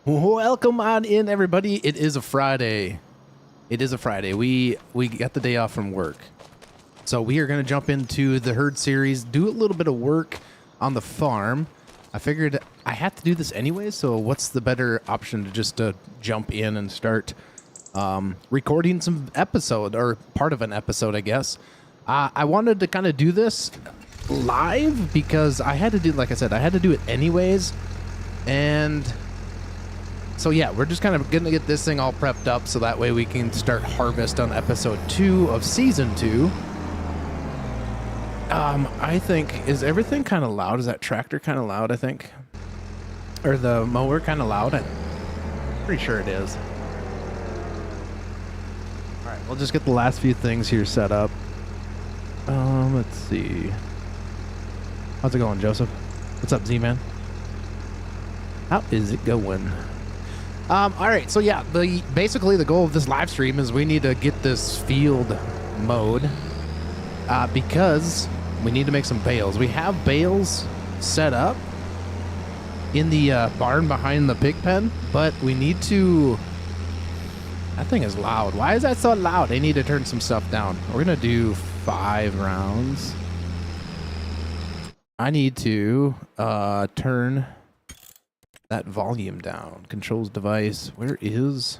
Welcome on in, everybody. It is a Friday. It is a Friday. We got the day off from work. So we are going to jump into the herd series, do a little bit of work on the farm. I figured I had to do this anyway, so what's the better option to just jump in and start recording some episode, or part of an episode, I guess. I wanted to kind of do this live because I had to do, like I said, I had to do it anyways. And so yeah, we're just kind of going to get this thing all prepped up so that way we can start harvest on episode 2 of season 2. I think, is everything kind of loud? Is that tractor kind of loud, I think? Or the mower kind of loud? I'm pretty sure it is. All right, we'll just get the last few things here set up. Let's see. How's it going, Joseph? What's up, Z-Man? How is it going? All right, so yeah, basically the goal of this live stream is we need to get this field mowed because we need to make some bales. We have bales set up in the barn behind the pig pen, but we need to... That thing is loud. Why is that so loud? I need to turn some stuff down. We're going to do 5 rounds. I need to turn that volume down. Controls device. Where is...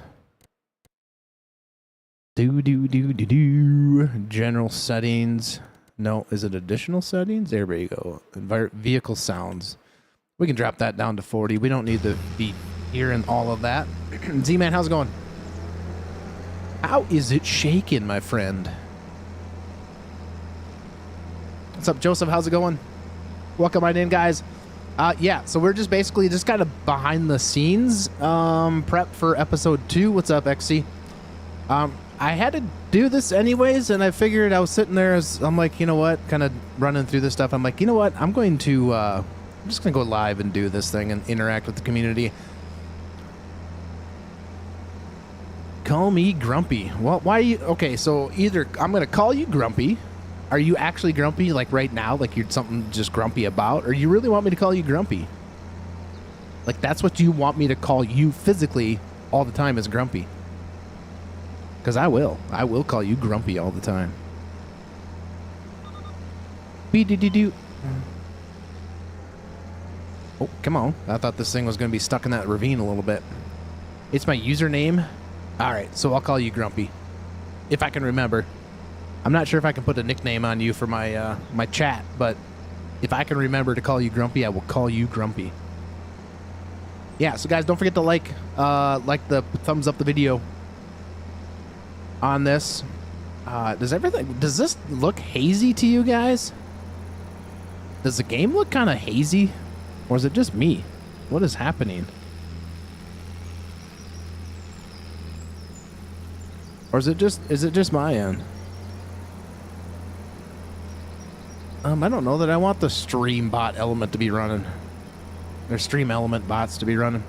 General settings. No, is it additional settings? There we go. Vehicle sounds. We can drop that down to 40. We don't need to be hearing all of that. Z-Man, how's it going? How is it shaking, my friend? What's up, Joseph? How's it going? Welcome right in, guys. Yeah, so we're just basically just kind of behind the scenes prep for episode 2. What's up, XC? I had to do this anyways, and I figured I was sitting there as I'm like, you know what, kind of running through this stuff. I'm like, you know what, I'm just going to go live and do this thing and interact with the community. Call me grumpy. Well, why are you... Okay, so either I'm going to call you grumpy. Are you actually grumpy, like right now, like you're something just grumpy about, or you really want me to call you grumpy? Like that's what you want me to call you physically all the time is grumpy. Because I will call you grumpy all the time. Be-do-do-do. Oh, come on. I thought this thing was going to be stuck in that ravine a little bit. It's my username. All right, so I'll call you grumpy. If I can remember. I'm not sure if I can put a nickname on you for my my chat, but if I can remember to call you grumpy, I will call you grumpy. Yeah, so guys, don't forget to like the thumbs up the video on this. Does this look hazy to you guys? Does the game look kind of hazy? Or is it just me? What is happening? Or is it just my end? I don't know that I want the stream bot element to be running. Or stream element bots to be running.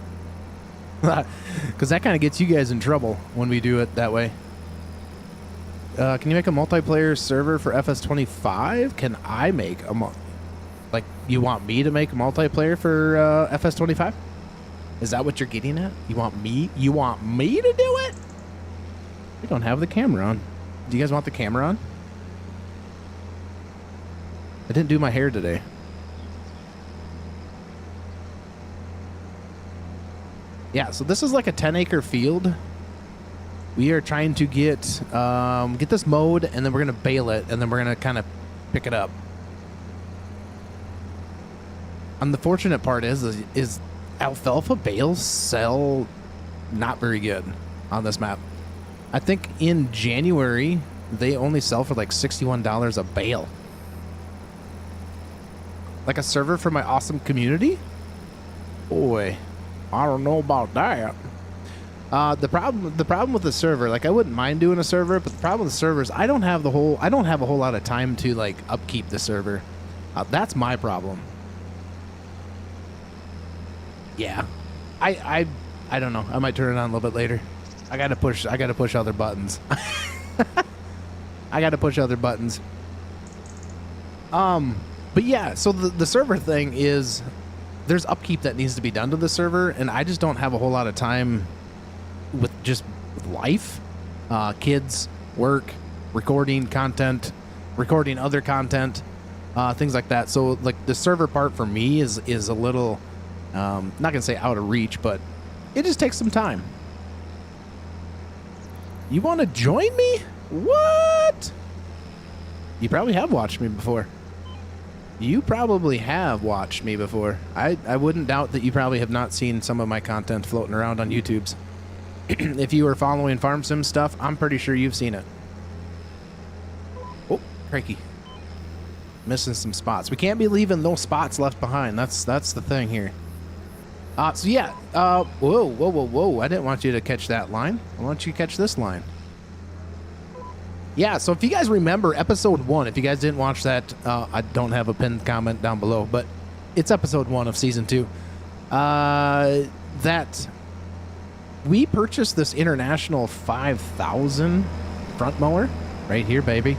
Because that kind of gets you guys in trouble when we do it that way. Can you make a multiplayer server for FS25? Can I make a like, you want me to make a multiplayer for FS25? Is that what you're getting at? You want me to do it? We don't have the camera on. Do you guys want the camera on? I didn't do my hair today. Yeah, so this is like a 10-acre field. We are trying to get this mowed, and then we're gonna bale it, and then we're gonna kind of pick it up. And the fortunate part is alfalfa bales sell not very good on this map. I think in January they only sell for like $61 a bale. Like a server for my awesome community? Boy, I don't know about that. The problem with the server, like I wouldn't mind doing a server, but the problem with the server is I don't have a whole lot of time to like upkeep the server. That's my problem. Yeah, I don't know. I might turn it on a little bit later. I gotta push other buttons. I gotta push other buttons. But yeah, so the server thing is there's upkeep that needs to be done to the server, and I just don't have a whole lot of time with life, kids, work, recording content, recording other content, things like that. So like the server part for me is a little, not gonna say out of reach, but it just takes some time. You want to join me? What? You probably have watched me before. You probably have watched me before. I wouldn't doubt that you probably have not seen some of my content floating around on YouTube's. If you were following Farm Sim stuff, I'm pretty sure you've seen it. Oh, crikey. Missing some spots. We can't be leaving those spots left behind. That's the thing here. So yeah, whoa. I didn't want you to catch that line. I want you to catch this line. Yeah, so if you guys remember episode 1, if you guys didn't watch that, I don't have a pinned comment down below, but it's episode 1 of season 2. That we purchased this International 5000 front mower right here, baby.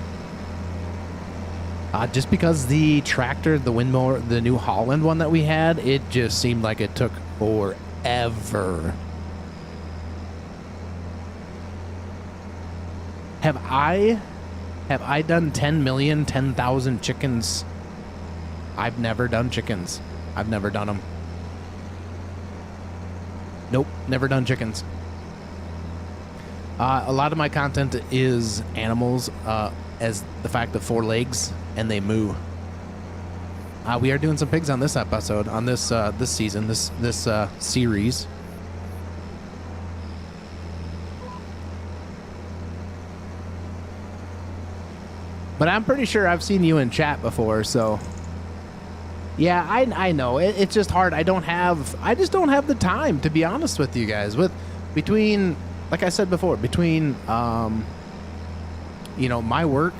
Just because the tractor, the wind mower, the New Holland one that we had, it just seemed like it took forever. Have I done 10,000 chickens? I've never done chickens. I've never done them. Nope, never done chickens. A lot of my content is animals, as the fact of 4 legs, and they moo. We are doing some pigs on this episode, on this this season, this series. But I'm pretty sure I've seen you in chat before, so yeah, I know it's just hard. I just don't have the time, to be honest with you guys. Between, like I said before, between you know, my work,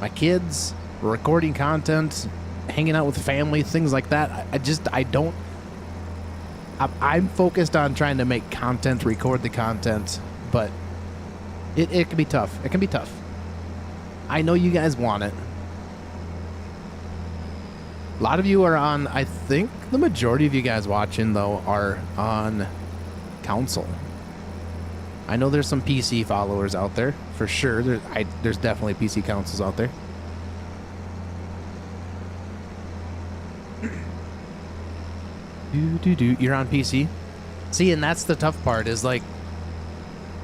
my kids, recording content, hanging out with family, things like that. I'm focused on trying to make content, record the content, but it can be tough. It can be tough. I know you guys want it. A lot of you are on, I think the majority of you guys watching, though, are on console. I know there's some PC followers out there, for sure. There's definitely PC consoles out there. You're on PC? See, and that's the tough part, is like,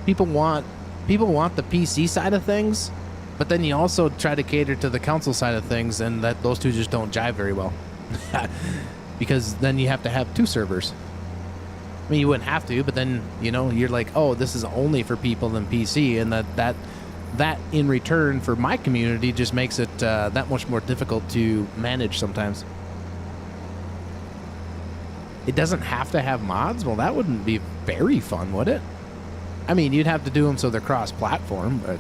people want the PC side of things, but then you also try to cater to the console side of things, and that those two just don't jive very well. Because then you have to have 2 servers. I mean, you wouldn't have to, but then, you know, you're like, oh, this is only for people in PC, and that in return for my community just makes it that much more difficult to manage sometimes. It doesn't have to have mods? Well, that wouldn't be very fun, would it? I mean, you'd have to do them so they're cross-platform, but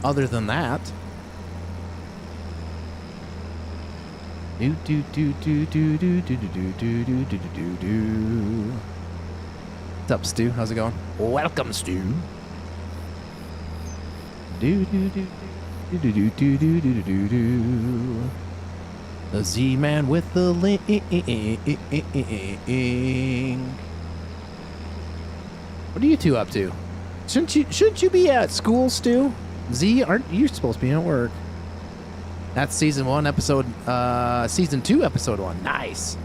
other than that... What's up, Stu? How's it going? Welcome, Stu. The Z-Man with the link. What are you two up to? Shouldn't you be at school, Stu? Z, aren't you supposed to be at work? That's season 1, episode, season 2, episode 1. Nice.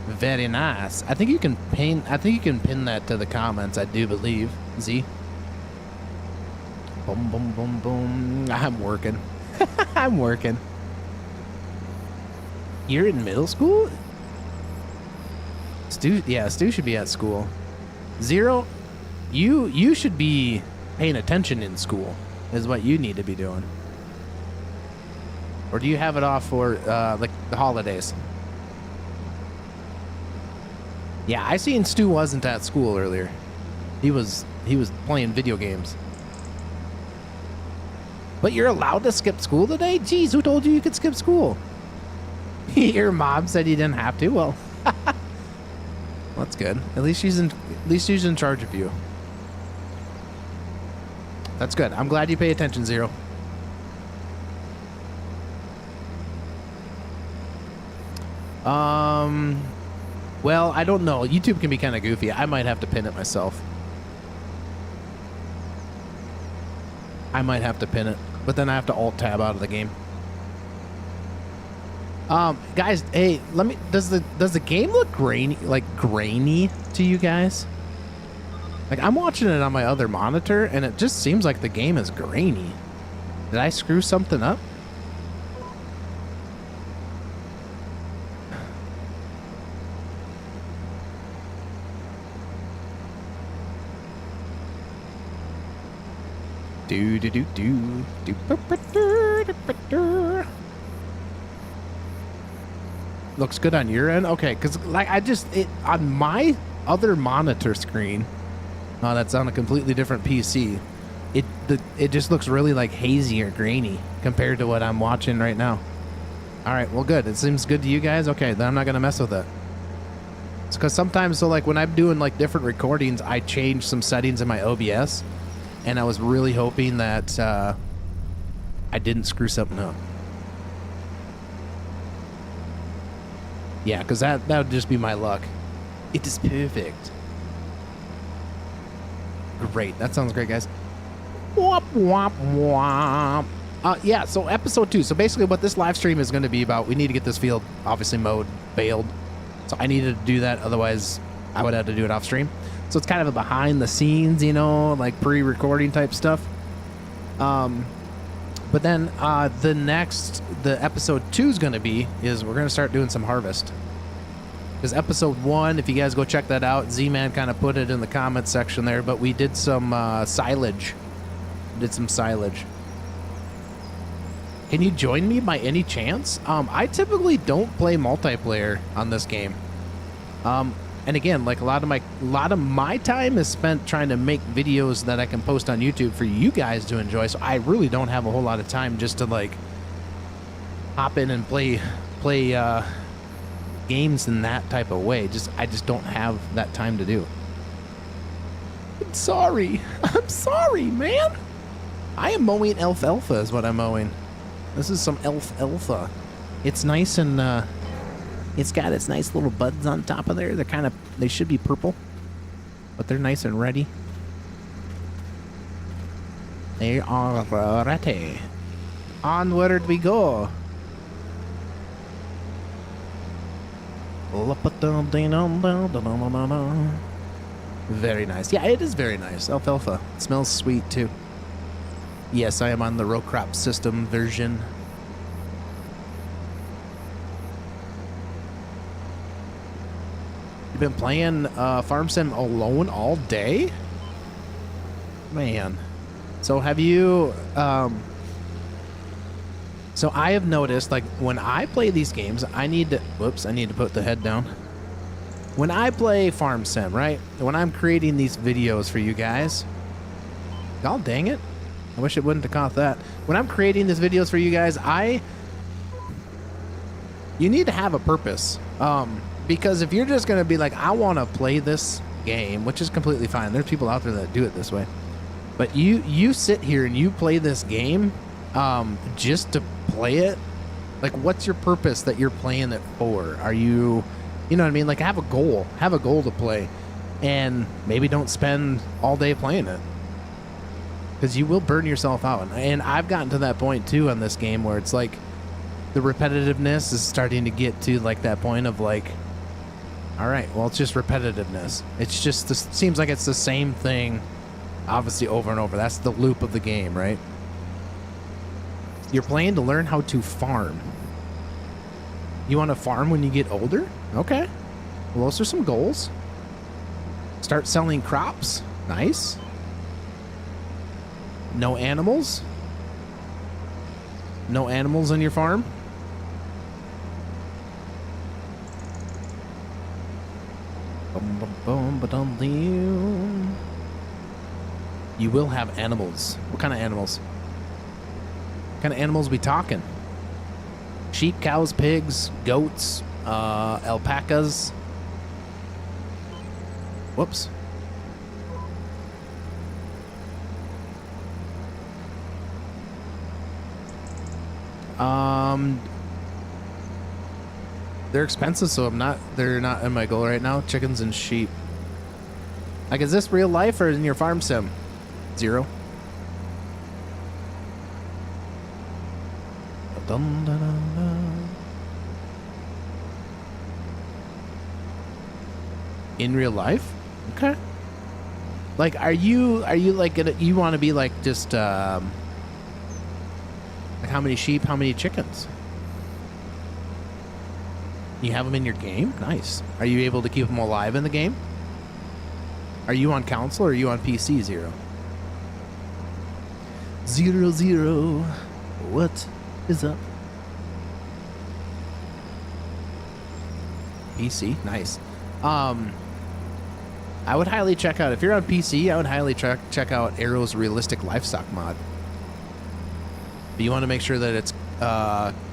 Very nice. I think you can pin that to the comments, I do believe. Z. Boom, boom, boom, boom. I'm working. I'm working. You're in middle school? Stu should be at school. Zero, you should be paying attention in school, is what you need to be doing. Or do you have it off for like the holidays? Yeah, I seen Stu wasn't at school earlier. He was playing video games. But you're allowed to skip school today? Jeez, who told you could skip school? Your mom said you didn't have to. Well, that's good. At least she's in charge of you. That's good. I'm glad you pay attention, Zero. Well, I don't know. YouTube can be kind of goofy. I might have to pin it myself. I might have to pin it, but then I have to alt tab out of the game. Guys, hey, does the game look grainy to you guys? Like, I'm watching it on my other monitor and it just seems like the game is grainy. Did I screw something up? Looks good on your end? Okay, because like on my other monitor screen, that's on a completely different PC, it just looks really like hazy or grainy compared to what I'm watching right now. All right, well, good. It seems good to you guys. Okay, then I'm not gonna mess with it. It's because sometimes, so like when I'm doing like different recordings, I change some settings in my OBS, and I was really hoping that I didn't screw something up. Yeah, because that would just be my luck. It is perfect. Great. That sounds great, guys. Womp, womp, womp. Yeah, so episode 2. So basically what this live stream is going to be about, we need to get this field obviously mowed, baled. So I needed to do that. Otherwise, I would have to do it off stream. So it's kind of a behind the scenes, you know, like pre-recording type stuff. But then the episode 2 is going to be, we're going to start doing some harvest. Because episode 1, if you guys go check that out, Z-Man kind of put it in the comments section there, but we did some silage. Can you join me by any chance? I typically don't play multiplayer on this game. And again, like a lot of my time is spent trying to make videos that I can post on YouTube for you guys to enjoy. So I really don't have a whole lot of time just to like hop in and play games in that type of way. I just don't have that time to do. I'm sorry, man. I am mowing Alfalfa is what I'm mowing. This is some Alfalfa. It's nice and it's got its nice little buds on top of there. They should be purple, but they're nice and ready. They are ready. Onward we go. Very nice. Yeah, it is very nice. Alfalfa. It smells sweet too. Yes, I am on the row crop system version. You've been playing Farm Sim alone all day? Man. So have you... So I have noticed, like, when I play these games, I need to... Whoops, I need to put the head down. When I play Farm Sim, right? When I'm creating these videos for you guys... God dang it. I wish it wouldn't have caught that. When I'm creating these videos for you guys, you need to have a purpose. Because if you're just going to be like, I want to play this game, which is completely fine. There's people out there that do it this way. But you sit here and you play this game just to play it. Like, what's your purpose that you're playing it for? Are you know what I mean? Like, have a goal. Have a goal to play. And maybe don't spend all day playing it. Because you will burn yourself out. And I've gotten to that point, too, on this game where it's like the repetitiveness is starting to get to, like, that point of, like, all right, well, it's just repetitiveness. It's just, seems like it's the same thing, obviously, over and over. That's the loop of the game, right? You're playing to learn how to farm. You want to farm when you get older? Okay. Well, those are some goals. Start selling crops. Nice. No animals? No animals on your farm? You will have animals. What kind of animals? What kind of animals we talking? Sheep, cows, pigs, goats, alpacas. Whoops. They're expensive, so they're not in my goal right now. Chickens and sheep. Like, is this real life or in your farm sim? 0. Dun, dun, dun, dun. In real life? Okay. Like, are you like you want to be like just like how many sheep, how many chickens? You have them in your game? Nice. Are you able to keep them alive in the game? Are you on console or are you on PC, 0? 0. What is up? PC? Nice. I would highly check out, if you're on PC, I would highly check out Arrow's Realistic Livestock mod. But you want to make sure that it's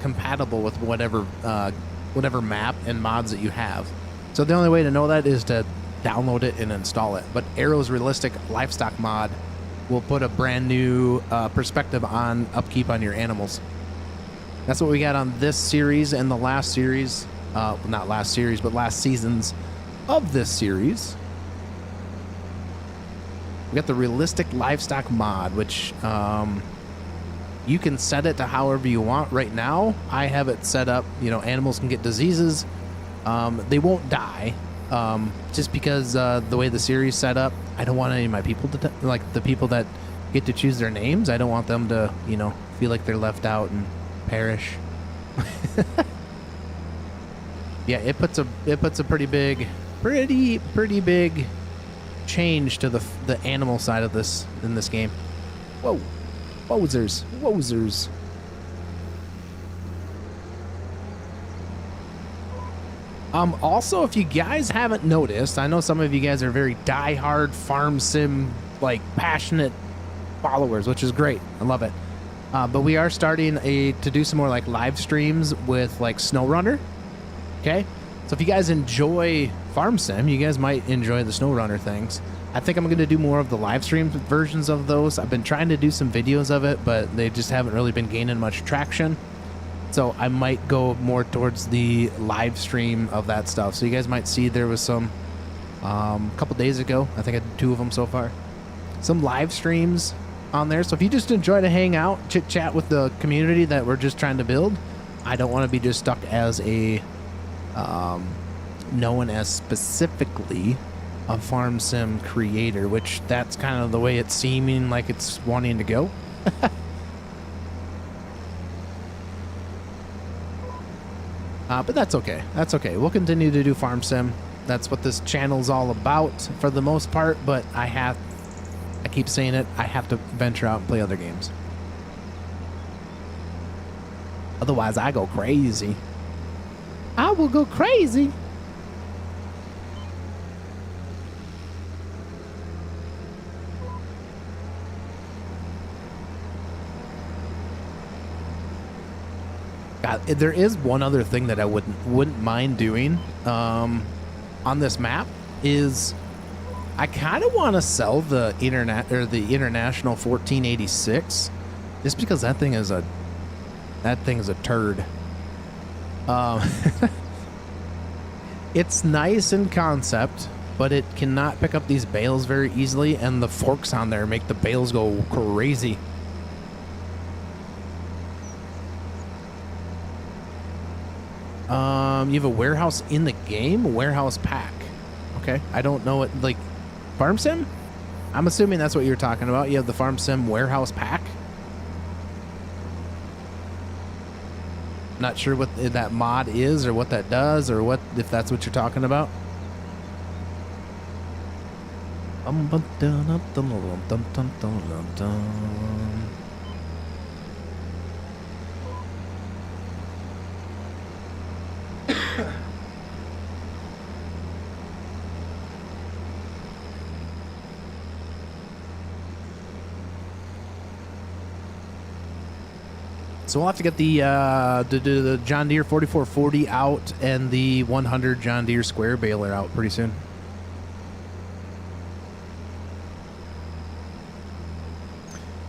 compatible with whatever map and mods that you have. So the only way to know that is to download it and install it. But Arrow's Realistic Livestock mod will put a brand new perspective on upkeep on your animals. That's what we got on this series and the last series. Not last series, but last seasons of this series. We got the Realistic Livestock mod, which you can set it to however you want. Right now, I have it set up, animals can get diseases. They won't die, just because the way the series set up, I don't want any of my people to, like the people that get to choose their names, I don't want them to, feel like they're left out and perish. Yeah, it puts a pretty big change to the animal side of this in this game. Whoa, wowzers. Also, if you guys haven't noticed, I know some of you guys are very die-hard farm sim, like, passionate followers, which is great. I love it. But we are starting to do some more like live streams with like SnowRunner. Okay, so if you guys enjoy farm sim, you guys might enjoy the SnowRunner things. I think I'm going to do more of the live stream versions of those. I've been trying to do some videos of it, but they just haven't really been gaining much traction. So I might go more towards the live stream of that stuff. So you guys might see there was some a couple days ago. I think I did 2 of them so far. Some live streams on there. So if you just enjoy to hang out, chit chat with the community that we're just trying to build, I don't want to be just stuck as a known as specifically a farm sim creator, which that's kind of the way it's seeming like it's wanting to go. But that's okay. That's okay. We'll continue to do farm sim. That's what this channel's all about for the most part, but I keep saying it, I have to venture out and play other games. Otherwise, I go crazy. I will go crazy. God, there is one other thing that I wouldn't mind doing on this map is I kind of want to sell the International 1486 just because that thing is a turd. It's nice in concept, but it cannot pick up these bales very easily, and the forks on there make the bales go crazy. You have a warehouse in the game? Warehouse pack. Okay. I don't know what, like, farm sim? I'm assuming that's what you're talking about. You have the farm sim warehouse pack? Not sure what that mod is or what that does or what, if that's what you're talking about. So we'll have to get the John Deere 4440 out and the 100 John Deere square baler out pretty soon.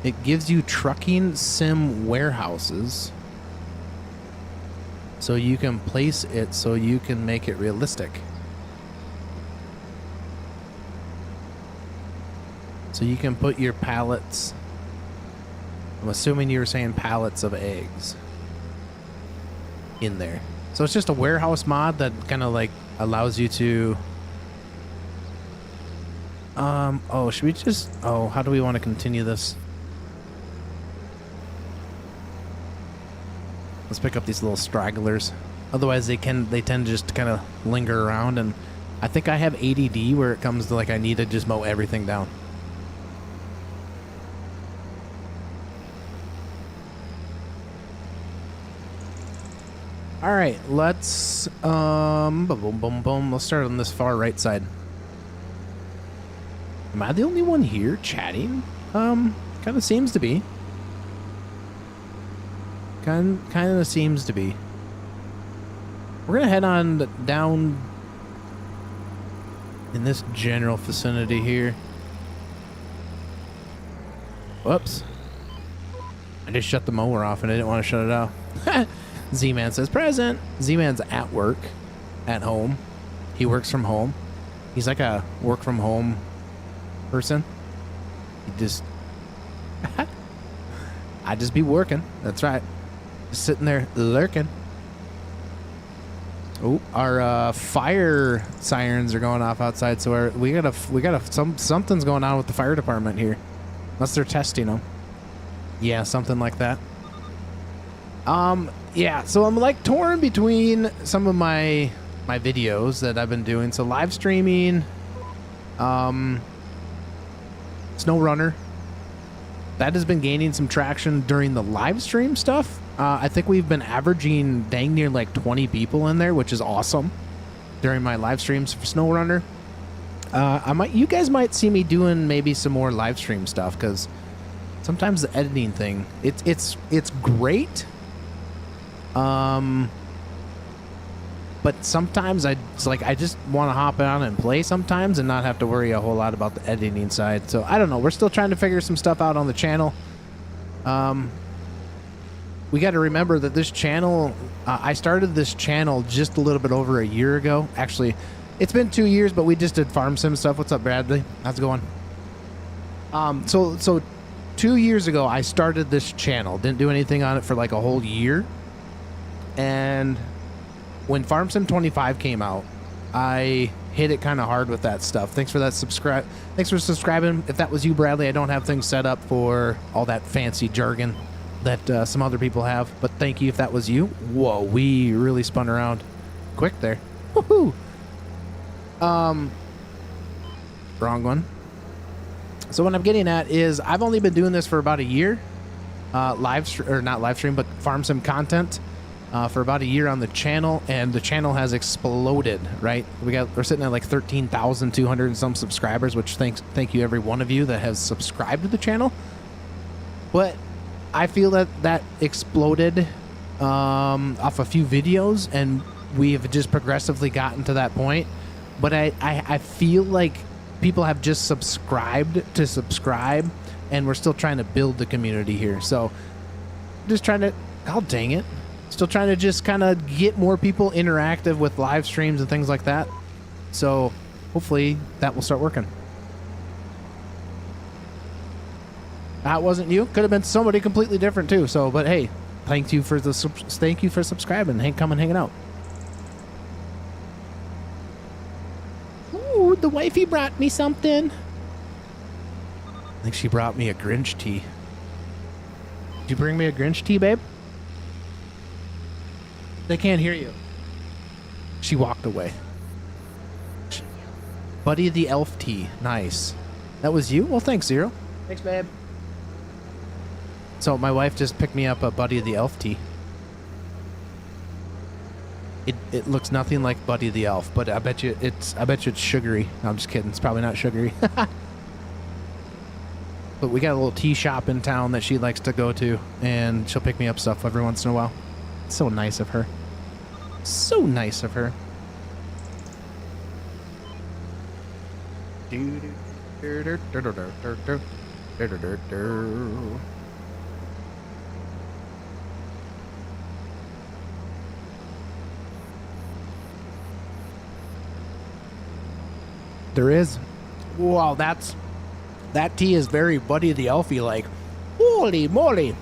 It gives you trucking sim warehouses. so you can place it so you can make it realistic. So you can put your pallets, I'm assuming you were saying pallets of eggs in there. So it's just a warehouse mod that kind of like allows you to oh, should we just, oh, how do we want to continue this? Let's pick up these little stragglers. Otherwise they tend to just kind of linger around, and I think I have ADD where it comes to like I need to just mow everything down. All right, let's boom, boom, boom, boom. Let's start on this far right side. Am I the only one here chatting? Kind of seems to be. Kind of seems to be. We're gonna head on down in this general vicinity here. Whoops. I just shut the mower off and I didn't want to shut it off. Z-Man says present. Z-Man's at work, at home. He works from home. He's like a work from home person. He just I just be working. That's right. Just sitting there lurking. Oh, our fire sirens are going off outside, so we gotta something's going on with the fire department here, unless they're testing them. Yeah, something like that. Yeah, so I'm like torn between some of my videos that I've been doing. So live streaming, Snow Runner, that has been gaining some traction during the live stream stuff. I think we've been averaging dang near like 20 people in there, which is awesome during my live streams for Snow Runner. You guys might see me doing maybe some more live stream stuff, because sometimes the editing thing, it's great. But sometimes I just want to hop on and play sometimes and not have to worry a whole lot about the editing side. So I don't know. We're still trying to figure some stuff out on the channel. We got to remember that this channel, I started this channel just a little bit over a year ago. Actually, it's been 2 years, but we just did farm sim stuff. What's up, Bradley? How's it going? So 2 years ago, I started this channel. Didn't do anything on it for like a whole year. And when Farm Sim 25 came out, I hit it kind of hard with that stuff. Thanks for that Thanks for subscribing. If that was you, Bradley, I don't have things set up for all that fancy jargon that some other people have. But thank you if that was you. Whoa, we really spun around quick there. Woohoo! Wrong one. So what I'm getting at is I've only been doing this for about a year. Not live stream, but Farm Sim content. For about a year on the channel, and the channel has exploded, right? We're sitting at like 13,200 and some subscribers, which thank you every one of you that has subscribed to the channel. But I feel that exploded off a few videos, and we have just progressively gotten to that point. But I feel like people have just subscribed to subscribe, and we're still trying to build the community here. So just trying to, oh dang it. Still trying to just kind of get more people interactive with live streams and things like that. So hopefully that will start working. That wasn't you. Could have been somebody completely different too. So, but hey, thank you for subscribing and hanging out. Ooh, the wifey brought me something. I think she brought me a Grinch tea. Did you bring me a Grinch tea, babe? They can't hear you. She walked away. Buddy the Elf tea. Nice. That was you? Well, thanks, Zero. Thanks, babe. So my wife just picked me up a Buddy the Elf tea. It looks nothing like Buddy the Elf, but I bet you it's sugary. No, I'm just kidding. It's probably not sugary. But we got a little tea shop in town that she likes to go to, and she'll pick me up stuff every once in a while. It's so nice of her. So nice of her. There is. Wow, that tea is very Buddy the Elfie like. Holy moly.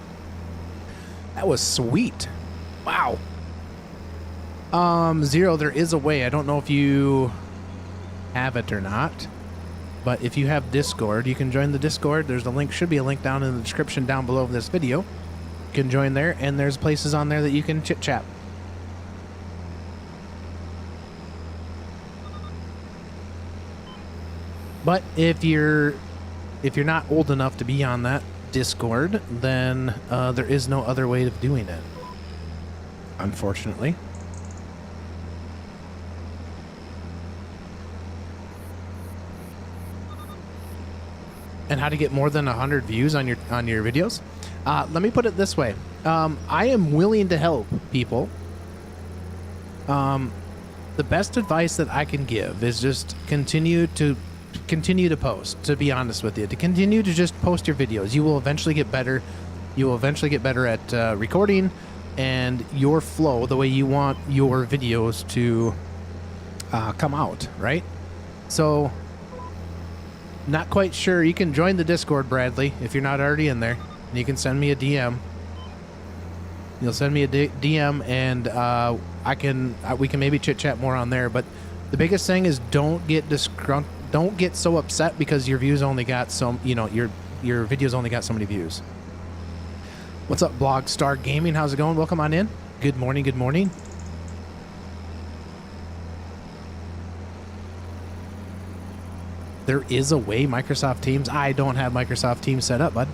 That was sweet. Wow. Zero, there is a way. I don't know if you have it or not, but if you have Discord, you can join the Discord. There's a link, should be a link down in the description down below of this video. You can join there, and there's places on there that you can chit chat. But if you're not old enough to be on that Discord, then there is no other way of doing it, unfortunately. And how to get more than 100 views on your videos? Let me put it this way: I am willing to help people. The best advice that I can give is just continue to post. To be honest with you, to continue to just post your videos. You will eventually get better. You will eventually get better at recording and your flow, the way you want your videos to come out, right? So, not quite sure. You can join the Discord, Bradley, if you're not already in there. You can send me a DM. You'll send me a DM, and we can maybe chit chat more on there. But the biggest thing is don't get disgruntled. Don't get so upset because your views only got some, your videos only got so many views. What's up, Blog Star Gaming? How's it going? Welcome on in. Good morning. Good morning. There is a way, Microsoft Teams. I don't have Microsoft Teams set up, bud.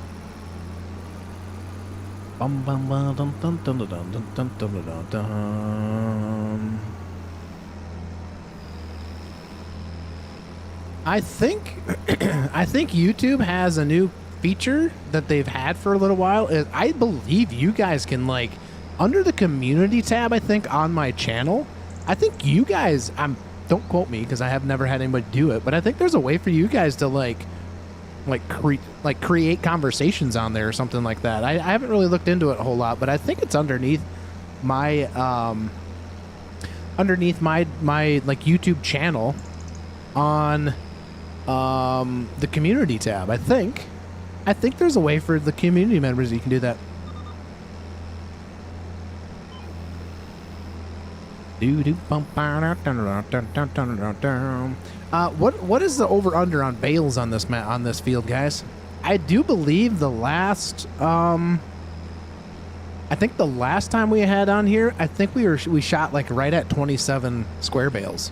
I think YouTube has a new feature that they've had for a little while. I believe you guys can, like, under the community tab, I think on my channel, I think you guys, don't quote me because I have never had anybody do it, but I think there's a way for you guys to create conversations on there or something like that. I haven't really looked into it a whole lot, but I think it's underneath my like YouTube channel on the community tab. I think there's a way for the community members that you can do that. What is the over under on bales on this field, guys? I do believe the last I think the last time we had on here, I think we shot like right at 27 square bales,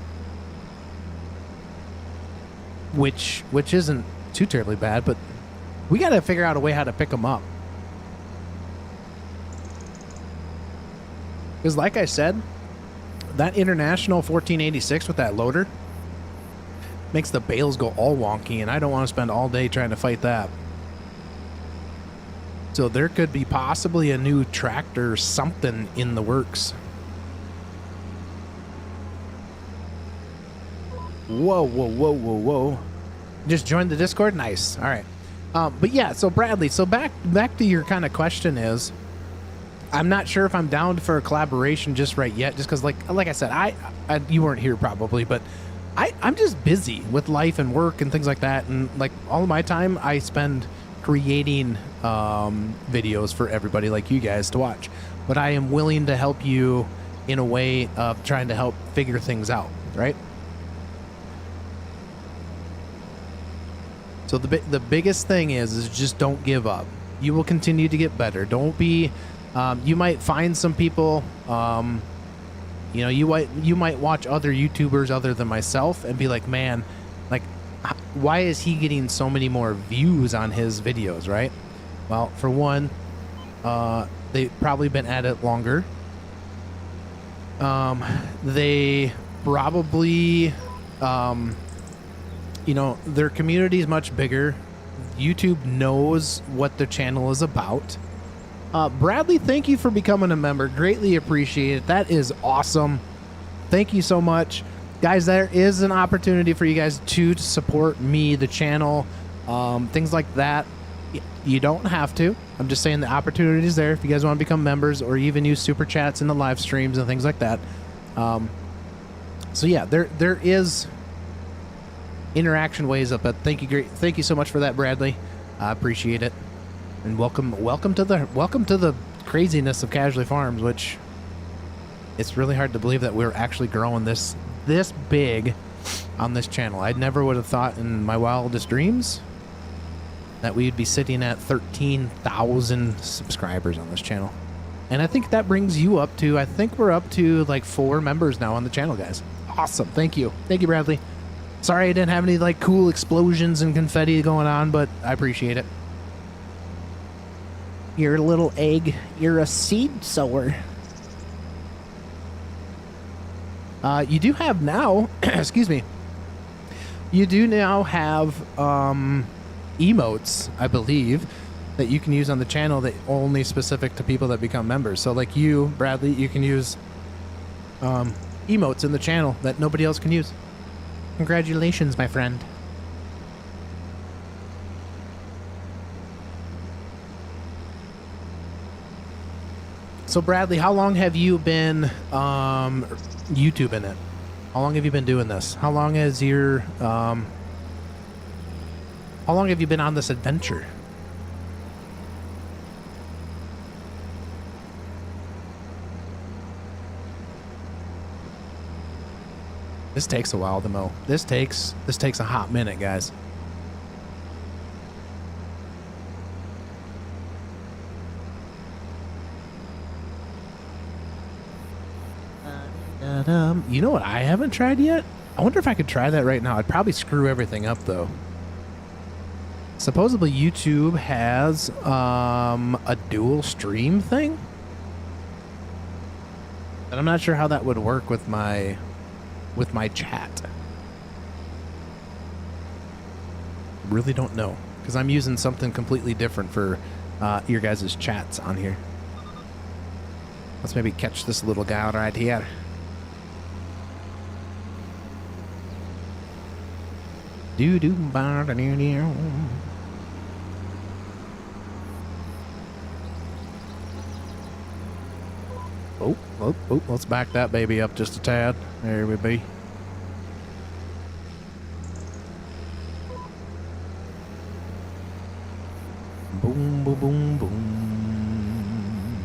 which isn't too terribly bad, but we got to figure out a way how to pick them up. Because like I said, that International 1486 with that loader makes the bales go all wonky, and I don't want to spend all day trying to fight that. So there could be possibly a new tractor or something in the works. Whoa. Just joined the Discord? Nice. All right. But yeah, so Bradley, so back to your kind of question is, I'm not sure if I'm down for a collaboration just right yet, just because like I said, I you weren't here probably, but I'm just busy with life and work and things like that, and like all of my time I spend creating videos for everybody like you guys to watch. But I am willing to help you in a way of trying to help figure things out, right? So the biggest thing is just don't give up. You will continue to get better. Don't be you might find some people, you might watch other YouTubers other than myself and be like, man, like, why is he getting so many more views on his videos, right? Well, for one, they've probably been at it longer. They probably, their community is much bigger. YouTube knows what their channel is about. Bradley, thank you for becoming a member. Greatly appreciate it. That is awesome. Thank you so much. Guys, there is an opportunity for you guys to support me, the channel, things like that. You don't have to. I'm just saying the opportunity is there if you guys want to become members or even use super chats in the live streams and things like that. So yeah, there is interaction ways up. But thank you so much for that, Bradley. I appreciate it. And welcome to the craziness of Casually Farms, which it's really hard to believe that we're actually growing this big on this channel. I never would have thought in my wildest dreams that we'd be sitting at 13,000 subscribers on this channel. And I think that brings you up to, I think we're up to like 4 members now on the channel, guys. Awesome. Thank you, Bradley. Sorry I didn't have any like cool explosions and confetti going on, but I appreciate it. You're a little egg. You're a seed sower. You do have now, excuse me, you do now have emotes, I believe, that you can use on the channel that only specific to people that become members. So like you, Bradley, you can use emotes in the channel that nobody else can use. Congratulations, my friend. So Bradley, how long have you been YouTubing it? How long have you been doing this? How long has your how long have you been on this adventure? This takes a while to mow. This takes a hot minute, guys. You know what I haven't tried yet? I wonder if I could try that right now. I'd probably screw everything up, though. Supposedly YouTube has a dual stream thing, and I'm not sure how that would work with my chat. Really don't know, because I'm using something completely different for your guys' chats on here. Let's maybe catch this little guy right here. Do do ba da do do. Oh, let's back that baby up just a tad. There we be. Boom, boom, boom, boom.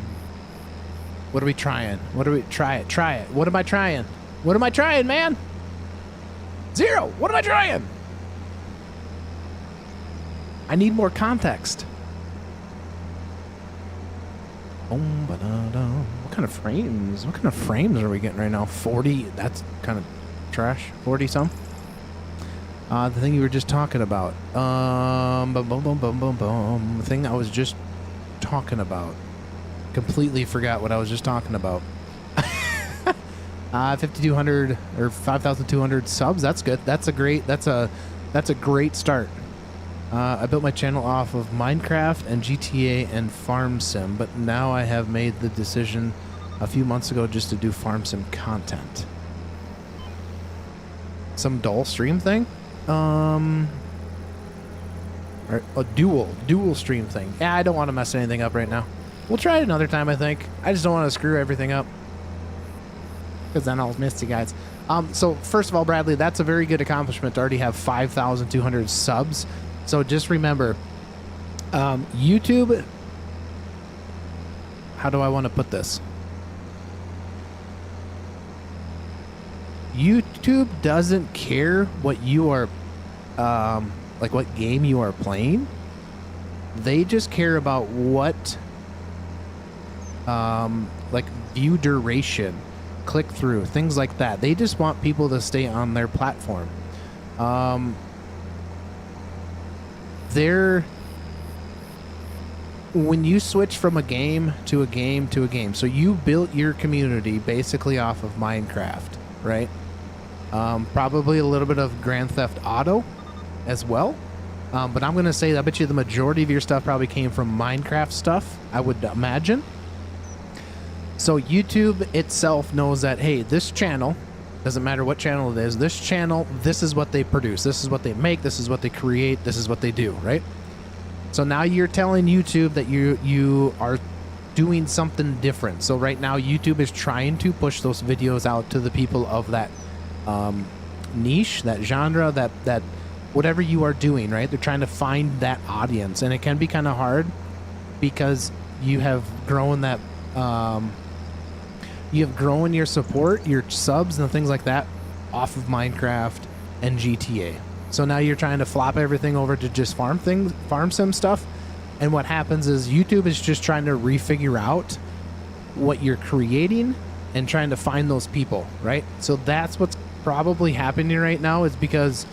What are we trying? Try it. What am I trying? What am I trying, man? 0. What am I trying? I need more context. What kind of frames? What kind of frames are we getting right now? 40? That's kind of trash. 40 some? The thing you were just talking about. The thing I was just talking about. Completely forgot what I was just talking about. 5,200 or 5,200 subs. That's good. That's a great start. I built my channel off of Minecraft and GTA and Farm Sim, but now I have made the decision a few months ago just to do Farm Sim content. Some dual stream thing? Or a dual stream thing. Yeah, I don't want to mess anything up right now. We'll try it another time, I think. I just don't want to screw everything up, because then I'll miss you guys. So first of all, Bradley, that's a very good accomplishment to already have 5,200 subs. So just remember, YouTube, how do I want to put this? YouTube doesn't care what you are, like what game you are playing. They just care about what, like view duration, click through, things like that. They just want people to stay on their platform. When you switch from a game to a game to a game, so you built your community basically off of Minecraft, right? Probably a little bit of Grand Theft Auto as well. But I'm going to say, I bet you the majority of your stuff probably came from Minecraft stuff, I would imagine. So YouTube itself knows that, hey, this channel, doesn't matter what channel it is, this channel, this is what they produce, this is what they make, this is what they create, this is what they do, right? So now you're telling YouTube that you are doing something different. So right now YouTube is trying to push those videos out to the people of that niche, that genre, that whatever you are doing, right? They're trying to find that audience, and it can be kind of hard because you have grown that you have grown your support, your subs and things like that off of Minecraft and GTA. So now you're trying to flop everything over to just farm sim stuff. And what happens is YouTube is just trying to refigure out what you're creating and trying to find those people, right? So that's what's probably happening right now, is because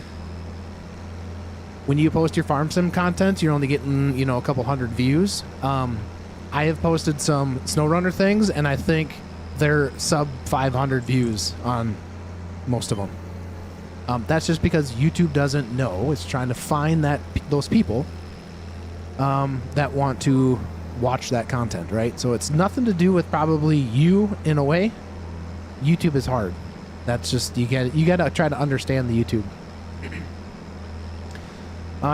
when you post your farm sim content, you're only getting, you know, a couple hundred views. I have posted some SnowRunner things, and I think they're sub 500 views on most of them. That's just because YouTube doesn't know. It's trying to find those people that want to watch that content, right? So it's nothing to do with probably you in a way. YouTube is hard. That's just, you gotta try to understand the YouTube.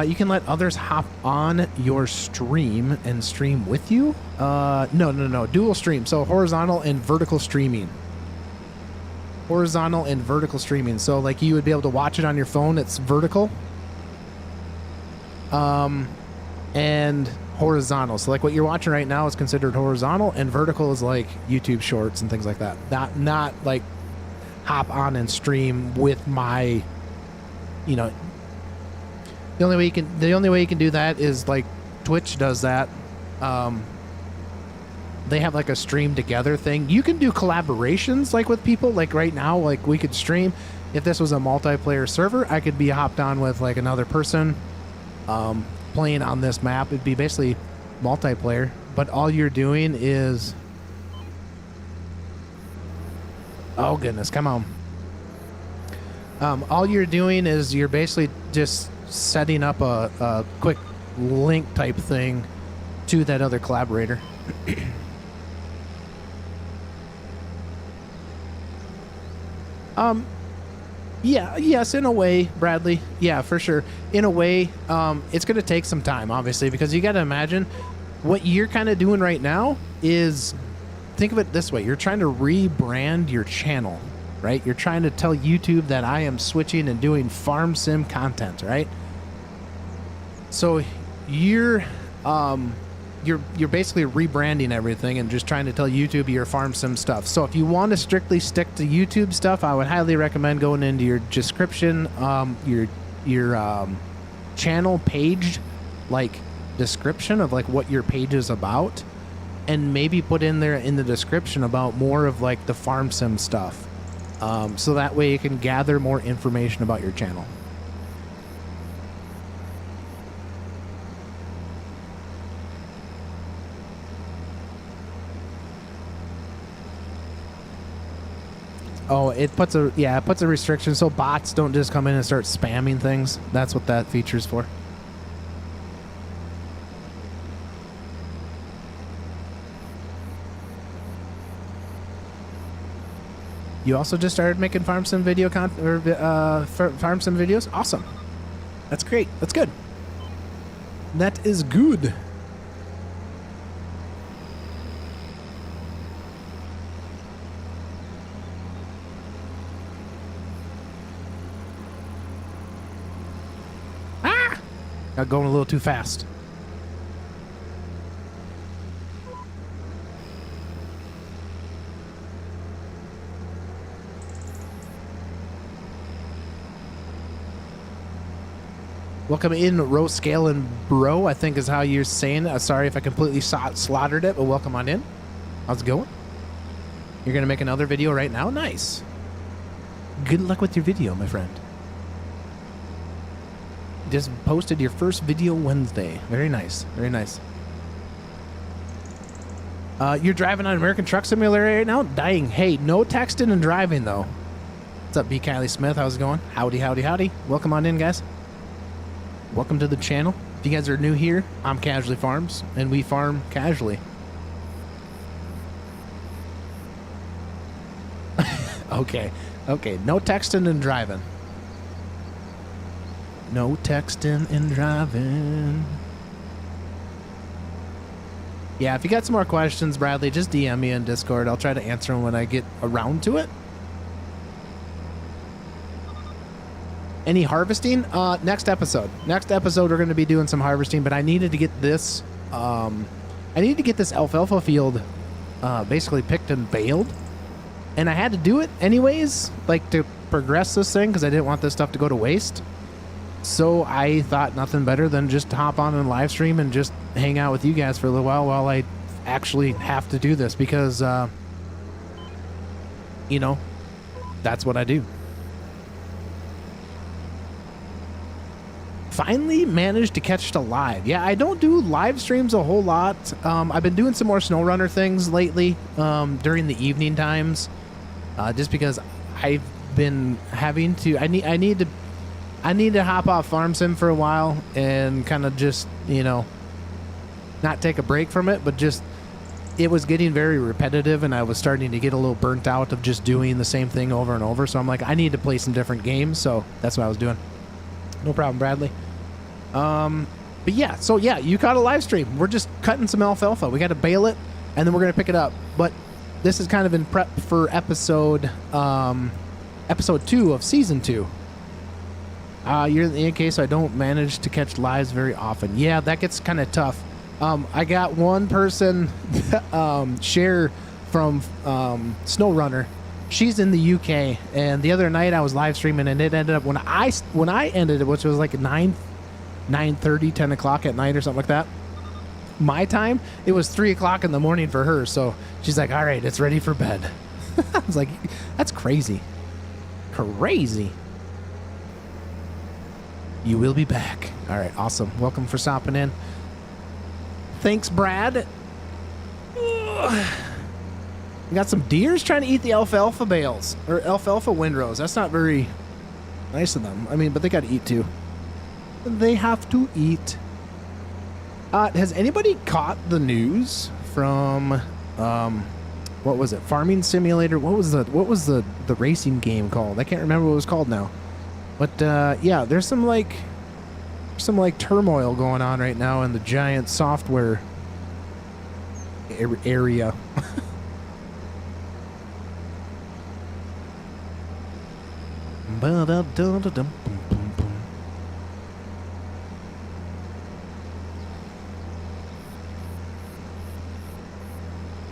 You can let others hop on your stream and stream with you. No, dual stream. So horizontal and vertical streaming. Horizontal and vertical streaming. So like you would be able to watch it on your phone. It's vertical. And horizontal. So like what you're watching right now is considered horizontal, and vertical is like YouTube shorts and things like that. Not like hop on and stream with my, you know, the only way you can do that is like Twitch does that. They have like a stream together thing. You can do collaborations like with people. Like right now, like we could stream. If this was a multiplayer server, I could be hopped on with like another person playing on this map. It'd be basically multiplayer, but all you're doing is, oh goodness, come on. All you're doing is you're basically just setting up a quick link type thing to that other collaborator. Yeah, yes, in a way, Bradley. Yeah, for sure. In a way, it's going to take some time, obviously, because you got to imagine what you're kind of doing right now is, think of it this way. You're trying to rebrand your channel, right? You're trying to tell YouTube that I am switching and doing farm sim content, right? So you're basically rebranding everything and just trying to tell YouTube your farm sim stuff. So if you want to strictly stick to YouTube stuff, I would highly recommend going into your description, your channel page, like description of like what your page is about, and maybe put in there in the description about more of like the farm sim stuff. So that way you can gather more information about your channel. Oh, it puts a restriction so bots don't just come in and start spamming things. That's what that feature's for. You also just started making farm sim video content, or farm sim videos. Awesome. That's great. That's good. That is good. Got going a little too fast. Welcome in, Row Scale and Bro, I think is how you're saying it. Sorry if I completely slaughtered it, but welcome on in. How's it going? You're going to make another video right now? Nice. Good luck with your video, my friend. Just posted your first video Wednesday. Very nice. Very nice. You're driving on American Truck Simulator right now? Dying. Hey, no texting and driving, though. What's up, B. Kylie Smith? How's it going? Howdy, howdy, howdy. Welcome on in, guys. Welcome to the channel. If you guys are new here, I'm Casually Farms, and we farm casually. Okay. Okay, no texting and driving. No texting and driving. Yeah, if you got some more questions, Bradley, just DM me in Discord. I'll try to answer them when I get around to it. Any harvesting? Next episode. Next episode, we're going to be doing some harvesting, but I needed to get this, I needed to get this alfalfa field, basically picked and baled. And I had to do it anyways, like to progress this thing, because I didn't want this stuff to go to waste. So I thought nothing better than just hop on and live stream and just hang out with you guys for a little while I actually have to do this, because, you know, that's what I do. Finally managed to catch it alive. Yeah, I don't do live streams a whole lot. I've been doing some more snow runner things lately during the evening times, just because I've been having to. I need to hop off farm sim for a while and kind of just, you know, not take a break from it, but just it was getting very repetitive, and I was starting to get a little burnt out of just doing the same thing over and over. So I'm like, I need to play some different games. So that's what I was doing. No problem, Bradley. But yeah, so yeah, you caught a live stream. We're just cutting some alfalfa. We got to bale it, and then we're going to pick it up. But this is kind of in prep for episode 2 of season 2. You're in the case I don't manage to catch lives very often. Yeah, that gets kind of tough. I got one person, Cher from SnowRunner. She's in the UK, and the other night I was live streaming, and it ended up when I ended it, which was like 9:30, 10 o'clock at night or something like that. My time, it was 3 o'clock in the morning for her. So she's like, "All right, it's ready for bed." I was like, "That's crazy, crazy." You will be back. All right, awesome. Welcome for stopping in. Thanks, Brad. We got some deers trying to eat the alfalfa bales, or alfalfa windrows. That's not very nice of them. I mean, but they got to eat too. They have to eat. Has anybody caught the news from, what was it? Farming Simulator? What was the racing game called? I can't remember what it was called now. But yeah, there's some turmoil going on right now in the giant software area.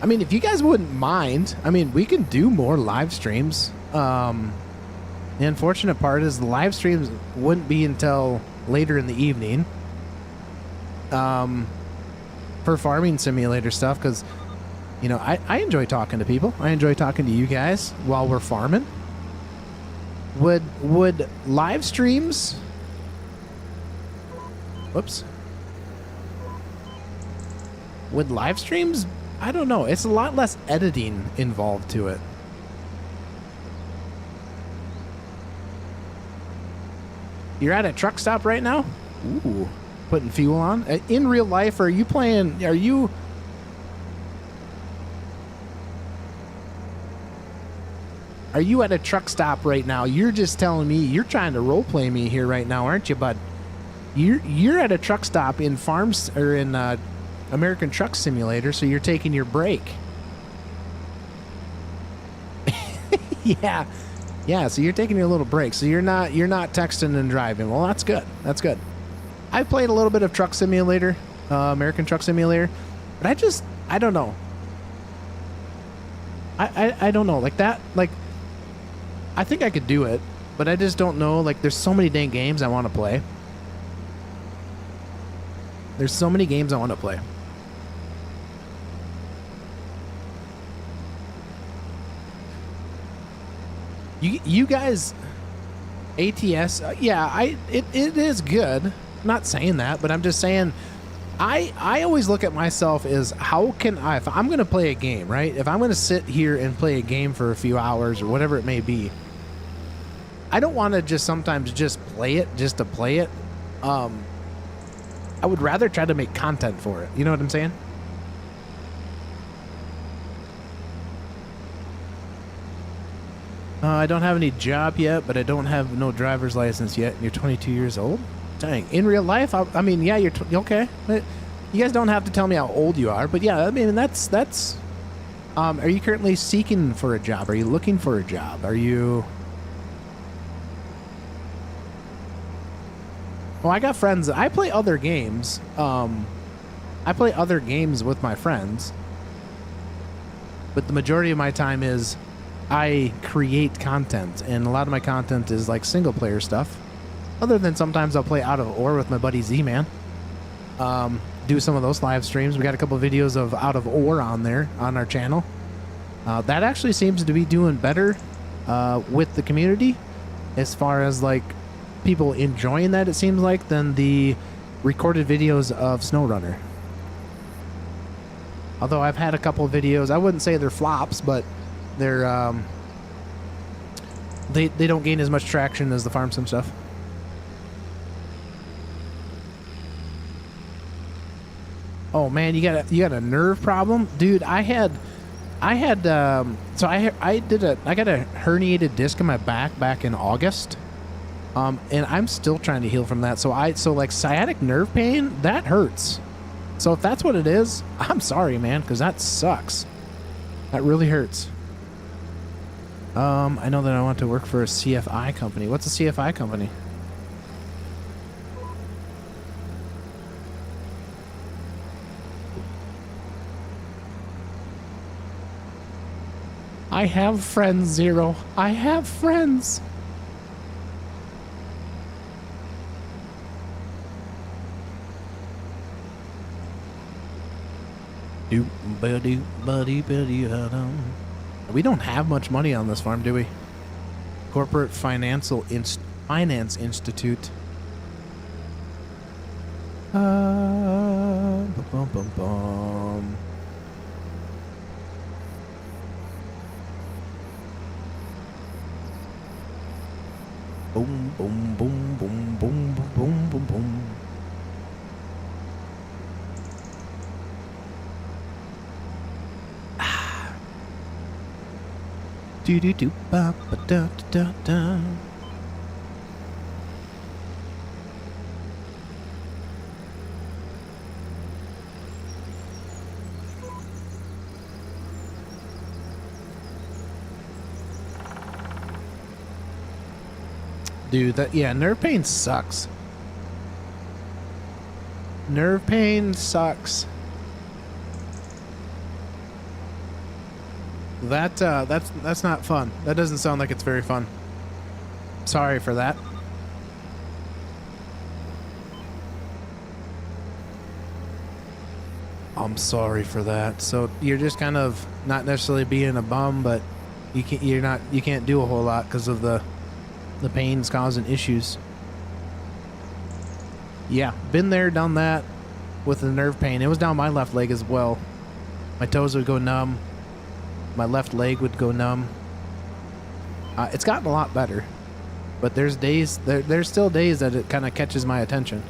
I mean, if you guys wouldn't mind, I mean, we can do more live streams. The unfortunate part is the live streams wouldn't be until later in the evening for Farming Simulator stuff, because, you know, I enjoy talking to people. I enjoy talking to you guys while we're farming. Would live streams... Whoops. Would live streams... I don't know. It's a lot less editing involved to it. You're at a truck stop right now? Ooh. Putting fuel on? In real life, are you playing... Are you at a truck stop right now? You're just telling me... You're trying to roleplay me here right now, aren't you, bud? You're at a truck stop in farms... Or in... American Truck Simulator, so you're taking your break. Yeah, so you're taking your little break. So you're not texting and driving. Well, that's good. That's good. I played a little bit of Truck Simulator, American Truck Simulator, but I don't know. I don't know. Like that, like, I think I could do it, but I just don't know. Like, there's so many dang games I want to play. There's so many games I want to play. You guys, ATS, yeah, it is good. I'm not saying that, but I'm just saying, I always look at myself as, how can I, if I'm going to play a game, right? If I'm going to sit here and play a game for a few hours or whatever it may be, I don't want to just sometimes just play it just to play it. I would rather try to make content for it. You know what I'm saying? I don't have any job yet, but I don't have no driver's license yet. And you're 22 years old? Dang. In real life, I mean, yeah, you're okay. But you guys don't have to tell me how old you are. But yeah, I mean, that's. Are you currently seeking for a job? Are you looking for a job? Are you? Well, I got friends. I play other games. I play other games with my friends. But the majority of my time is I create content. And a lot of my content is like single player stuff. Other than sometimes I'll play Out of Ore with my buddy Z-Man. Do some of those live streams. We got a couple of videos of Out of Ore on there on our channel. That actually seems to be doing better with the community as far as like people enjoying that, it seems like, than the recorded videos of SnowRunner. Although I've had a couple of videos, I wouldn't say they're flops, but they're they don't gain as much traction as the farm sim stuff. Oh man, you got a nerve problem, dude. I got a herniated disc in my back in August, and I'm still trying to heal from that. So like sciatic nerve pain, that hurts. So if that's what it is, I'm sorry, man, because that sucks. That really hurts. I know that I want to work for a CFI company. What's a CFI company? I have friends, Zero. I have friends. We don't have much money on this farm, do we? Corporate Finance Institute. Bum, bum, bum, bum. Boom, boom, boom, boom, boom, boom, boom, boom. Do do do ba ba da da da. Dude, nerve pain sucks. Nerve pain sucks. That's not fun. That doesn't sound like it's very fun. Sorry for that. I'm sorry for that. So you're just kind of not necessarily being a bum, but you can't do a whole lot because of the pain's causing issues. Yeah, been there, done that with the nerve pain. It was down my left leg as well. My toes would go numb. My left leg would go numb. It's gotten a lot better, but there's still days that it kind of catches my attention.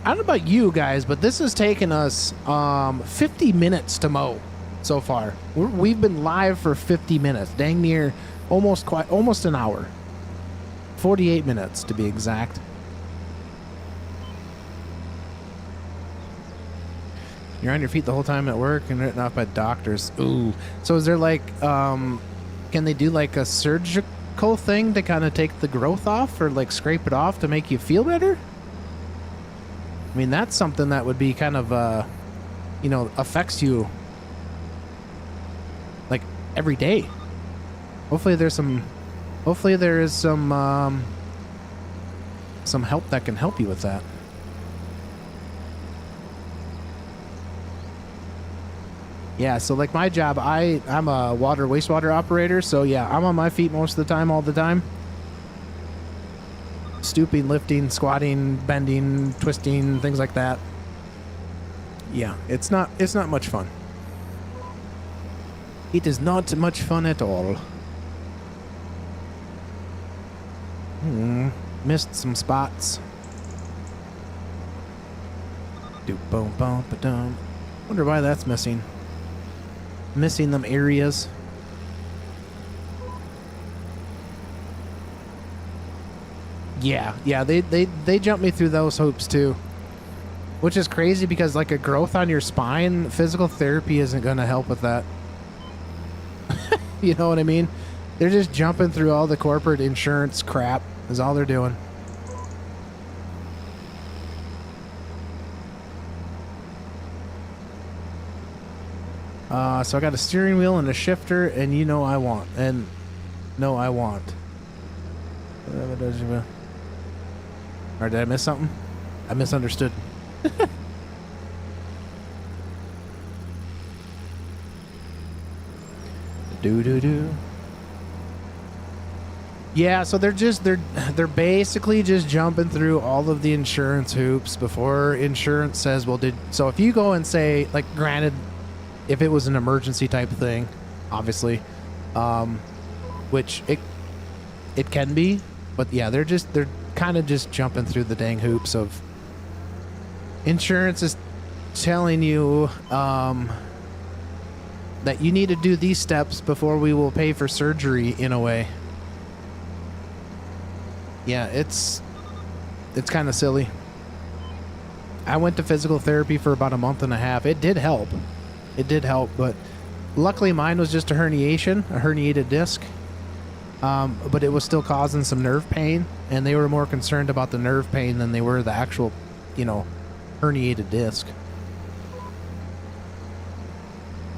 I don't know about you guys, but this has taken us 50 minutes to mow so far. We've been live for 50 minutes, dang near almost an hour. 48 minutes to be exact. You're on your feet the whole time at work and written off by doctors. Ooh. So is there like, can they do like a surgical thing to kind of take the growth off or like scrape it off to make you feel better? I mean, that's something that would be kind of, affects you like every day. Hopefully there is some help that can help you with that. Yeah, so like my job, I'm a wastewater operator, so yeah, I'm on my feet most of the time, all the time. Stooping, lifting, squatting, bending, twisting, things like that. Yeah, it's not much fun. It is not much fun at all. Missed some spots. Wonder why that's missing. Missing them areas. Yeah, they jumped me through those hoops too. Which is crazy because like a growth on your spine, physical therapy isn't going to help with that. You know what I mean? They're just jumping through all the corporate insurance crap is all they're doing. So I got a steering wheel and a shifter, and you know I want. And no, I want. Or did I miss something? I misunderstood. Do. Yeah, so they're basically just jumping through all of the insurance hoops before insurance says, well, so if you go and say, like, granted, if it was an emergency type of thing, obviously, which it can be, but yeah, they're kind of just jumping through the dang hoops of insurance is telling you that you need to do these steps before we will pay for surgery in a way. Yeah, it's kind of silly. I went to physical therapy for about a month and a half. It did help. But luckily mine was just a herniation, a herniated disc. But it was still causing some nerve pain, and they were more concerned about the nerve pain than they were the actual, herniated disc.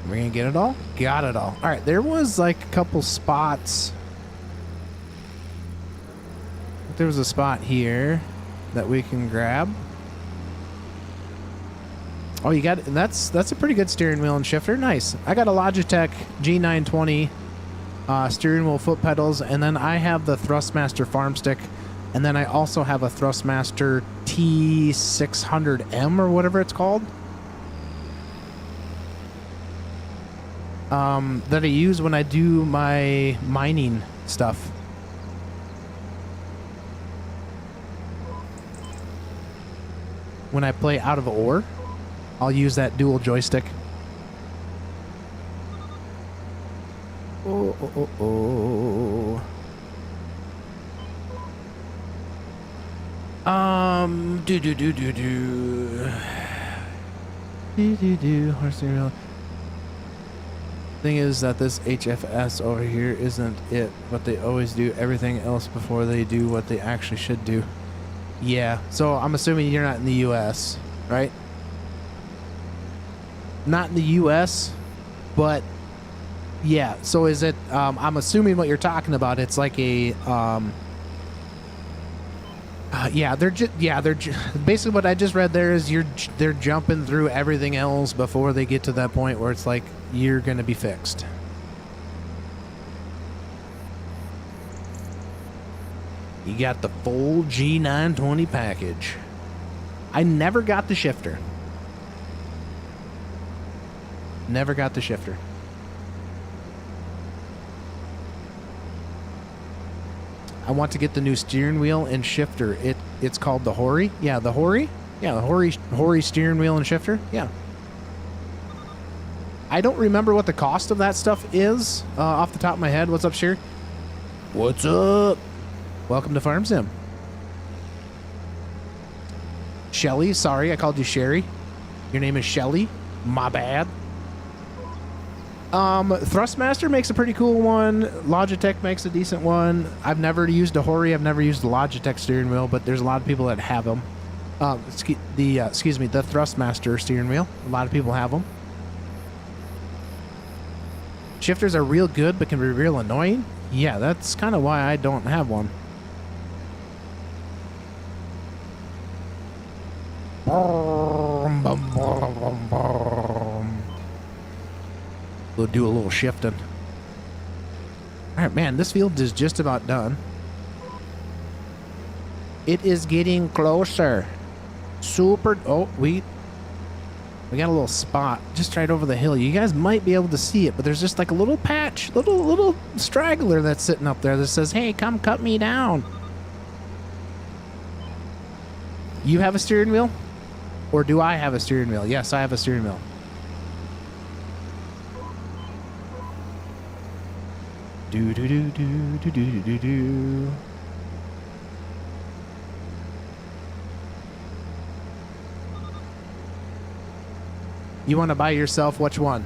We're gonna get it all? Got it all. All right, there was like a couple spots. There was a spot here that we can grab. Oh, you got it. That's a pretty good steering wheel and shifter. Nice. I got a Logitech G920 steering wheel foot pedals, and then I have the Thrustmaster farm stick, and then I also have a Thrustmaster T600M or whatever it's called. That I use when I do my mining stuff. When I play out of ore, I'll use that dual joystick. Oh. Horse steering wheel. Thing is that this HFS over here isn't it, but they always do everything else before they do what they actually should do. Yeah, so I'm assuming you're not in the US, right? Not in the US, but yeah, so is it, I'm assuming what you're talking about, it's like a, basically what I just read there is they're jumping through everything else before they get to that point where it's like, you're going to be fixed. You got the full G920 package. I never got the shifter. Never got the shifter. I want to get the new steering wheel and shifter. It's called the Hori. Yeah, the Hori. Yeah, the Hori steering wheel and shifter. Yeah. I don't remember what the cost of that stuff is off the top of my head. What's up, Sherry? What's up? Welcome to Farm Sim. Shelly, sorry, I called you Sherry. Your name is Shelly. My bad. Thrustmaster makes a pretty cool one. Logitech makes a decent one. I've never used a Hori. I've never used the Logitech steering wheel, but there's a lot of people that have them. The Thrustmaster steering wheel. A lot of people have them. Shifters are real good, but can be real annoying. Yeah, that's kind of why I don't have one. We'll do a little shifting. All right, man, this field is just about done. It is getting closer. Super. Oh, we got a little spot just right over the hill. You guys might be able to see it, but there's just like a little patch, little straggler that's sitting up there that says, hey, come cut me down. You have a steering wheel? Or do I have a steering wheel? Yes, I have a steering wheel. Do. You want to buy yourself which one?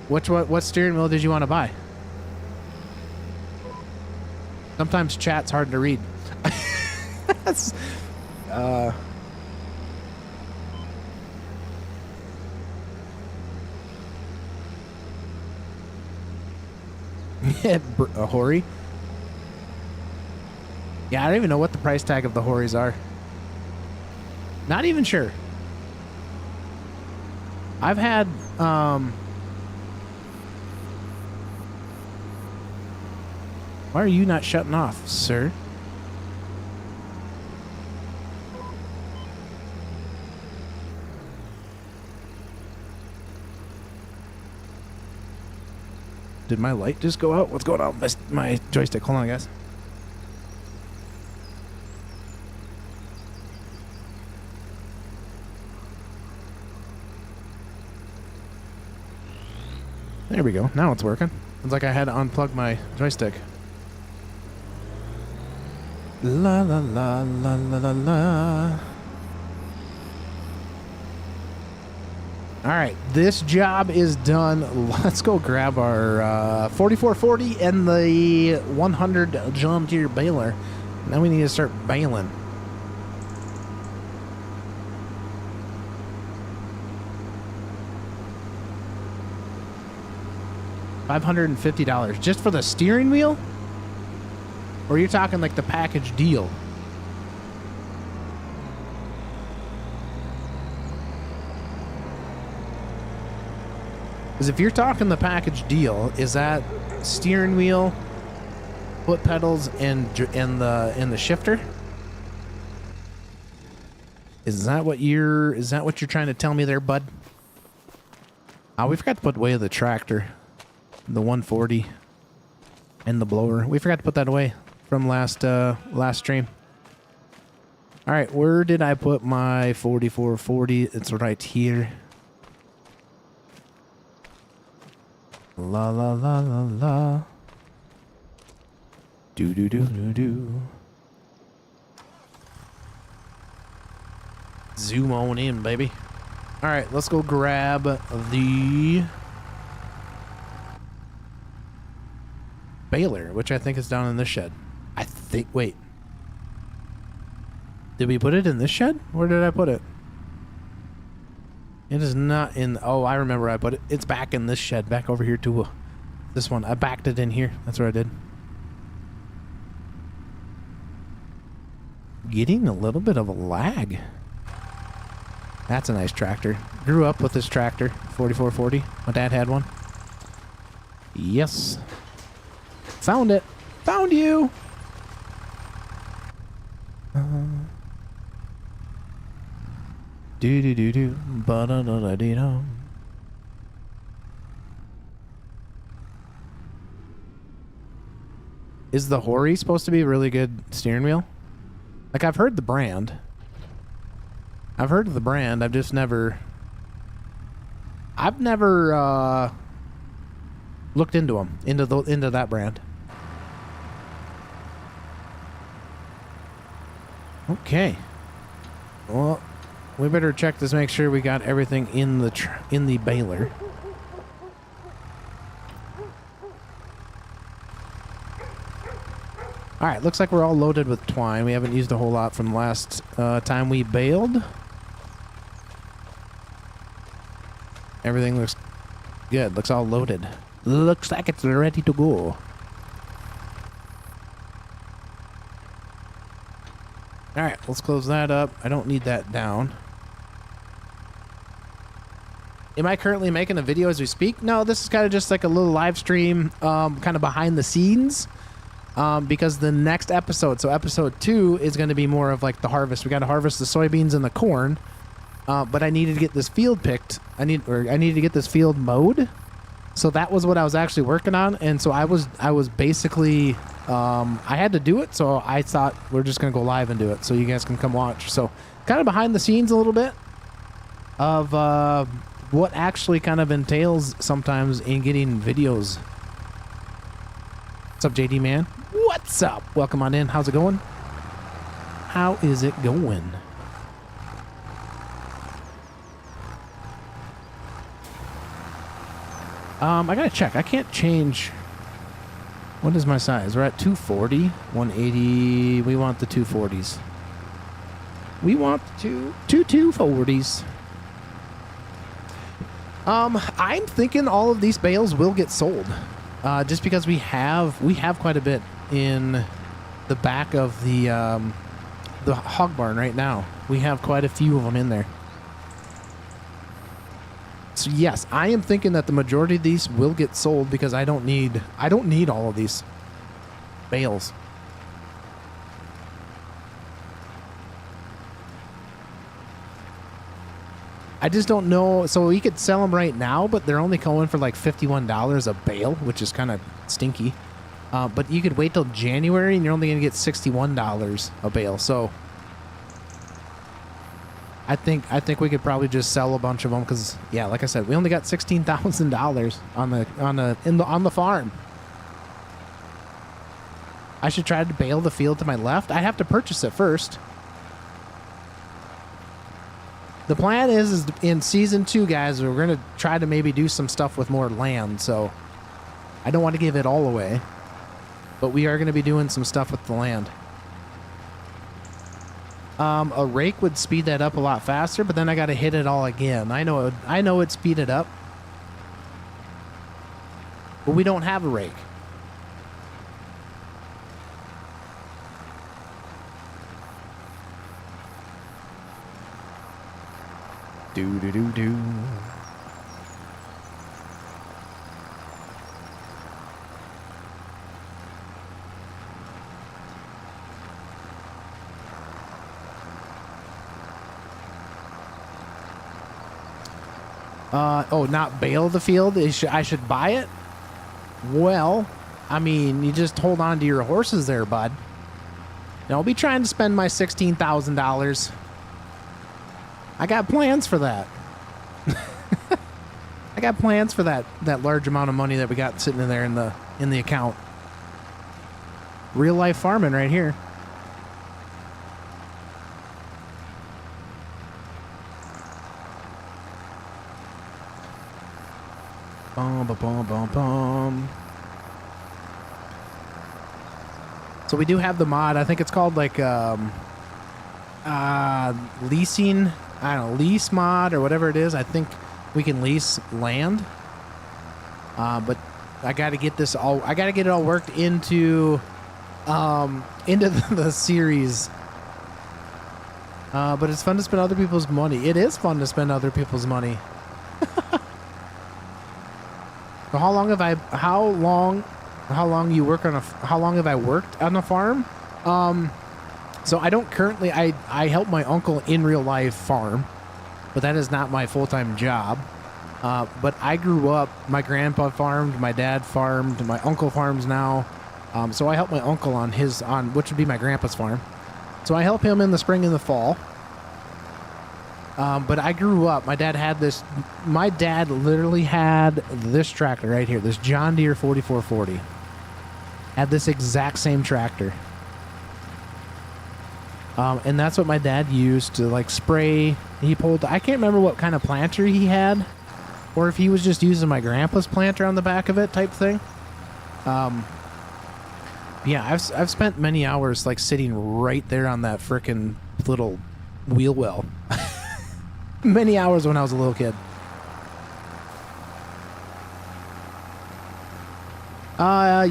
What steering wheel did you want to buy? Sometimes chat's hard to read. That's, a hoary. Yeah, I don't even know what the price tag of the hories are. Not even sure. I've had why are you not shutting off, sir? Did my light just go out? What's going on with my joystick? Hold on, guys. There we go. Now it's working. It's like I had to unplug my joystick. La la la la la la la. All right, this job is done. Let's go grab our 4440 and the 100 John Deere baler. Now we need to start baling. $550 just for the steering wheel? Or you're talking like the package deal? Because if you're talking the package deal, is that steering wheel, foot pedals, and the shifter? Is that what you're trying to tell me there, bud? Oh, we forgot to put away the tractor, the 140, and the blower. We forgot to put that away from last stream. All right, where did I put my 4440? It's right here. La la la la la. Do do do do do. Zoom on in, baby. All right, let's go grab the baler, which I think is down in this shed. I think. Wait. Did we put it in this shed? Where did I put it? It is not in... Oh, I remember I put it. It's back in this shed. Back over here to this one. I backed it in here. That's what I did. Getting a little bit of a lag. That's a nice tractor. Grew up with this tractor. 4440. My dad had one. Yes. Found it. Found you. Do do do do ba da da da dee da. Is the Hori supposed to be a really good steering wheel? Like, I've heard the brand. I've heard of the brand. I've just never... I've never looked into them, into that brand. Okay. Well, we better check to make sure we got everything in the baler. All right, looks like we're all loaded with twine. We haven't used a whole lot from last time we baled. Everything looks good. Looks all loaded. Looks like it's ready to go. All right, let's close that up. I don't need that down. Am I currently making a video as we speak? No, this is kind of just like a little live stream, kind of behind the scenes, because the next episode, so episode 2, is going to be more of like the harvest. We got to harvest the soybeans and the corn, but I needed to get this field picked. I needed to get this field mowed. So that was what I was actually working on, and so I was basically, I had to do it, so I thought we're just going to go live and do it, so you guys can come watch. So kind of behind the scenes a little bit of what actually kind of entails sometimes in getting videos. What's up, JD man? What's up? Welcome on in. How's it going? How is it going? I gotta check. I can't change. What is my size? We're at 240, 180. We want the 240s. We want the two 240s. I'm thinking all of these bales will get sold, just because we have quite a bit in the back of the hog barn right now. We have quite a few of them in there. So yes, I am thinking that the majority of these will get sold because I don't need all of these bales. I just don't know. So we could sell them right now, but they're only going for like $51 a bale, which is kind of stinky. But you could wait till January and you're only going to get $61 a bale. So I think we could probably just sell a bunch of them because, yeah, like I said, we only got $16,000 on the farm. I should try to bale the field to my left. I have to purchase it first. The plan is in season 2, guys, we're going to try to maybe do some stuff with more land. So I don't want to give it all away, but we are going to be doing some stuff with the land. A rake would speed that up a lot faster, but then I got to hit it all again. I know it'd speed it up, but we don't have a rake. Do. Not bale the field? I should buy it? Well, I mean, you just hold on to your horses there, bud. Don't be trying to spend my $16,000. I got plans for that. I got plans for that large amount of money that we got sitting in there in the account. Real life farming right here. So we do have the mod. I think it's called like leasing. I don't know, lease mod or whatever it is. I think we can lease land. But I got to get this all. I got to get it all worked into the series. But it's fun to spend other people's money. It is fun to spend other people's money. So how long have I worked on a farm? So I don't currently, I help my uncle in real life farm, but that is not my full-time job. But I grew up, my grandpa farmed, my dad farmed, my uncle farms now. So I help my uncle on which would be my grandpa's farm. So I help him in the spring and the fall. But I grew up, my dad literally had this tractor right here, this John Deere 4440. Had this exact same tractor. And that's what my dad used to like spray. I can't remember what kind of planter he had, or if he was just using my grandpa's planter on the back of it type thing. Yeah, I've spent many hours like sitting right there on that frickin' little wheel well. Many hours when I was a little kid.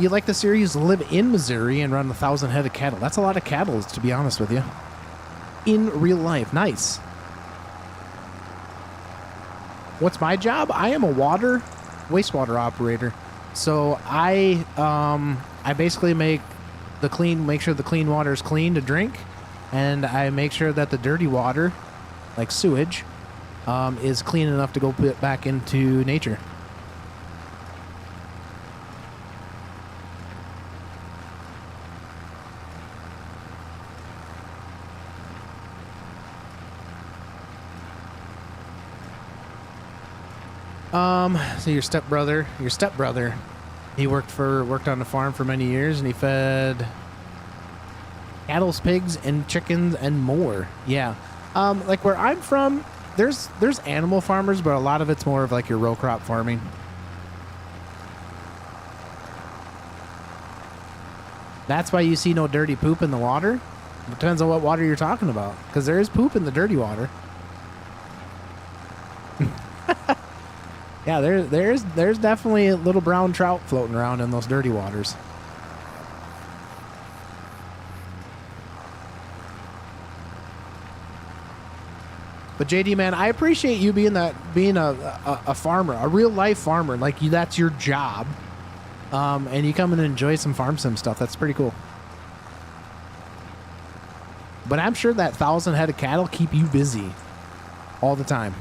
You like the series Live in Missouri and run 1,000 head of cattle. That's a lot of cattle, to be honest with you. In real life. Nice. What's my job? I am a wastewater operator. So I basically make sure the clean water is clean to drink, and I make sure that the dirty water, like sewage, is clean enough to go put back into nature. So your stepbrother, he worked on the farm for many years, and he fed cattle, pigs, and chickens, and more. Yeah. Like where I'm from, there's animal farmers, but a lot of it's more of like your row crop farming. That's why you see no dirty poop in the water. It depends on what water you're talking about, because there is poop in the dirty water. Yeah, there's definitely little brown trout floating around in those dirty waters. But JD, man, I appreciate you being a farmer, a real life farmer. Like you, that's your job. And you come and enjoy some farm sim stuff. That's pretty cool. But I'm sure that 1,000 head of cattle keep you busy all the time.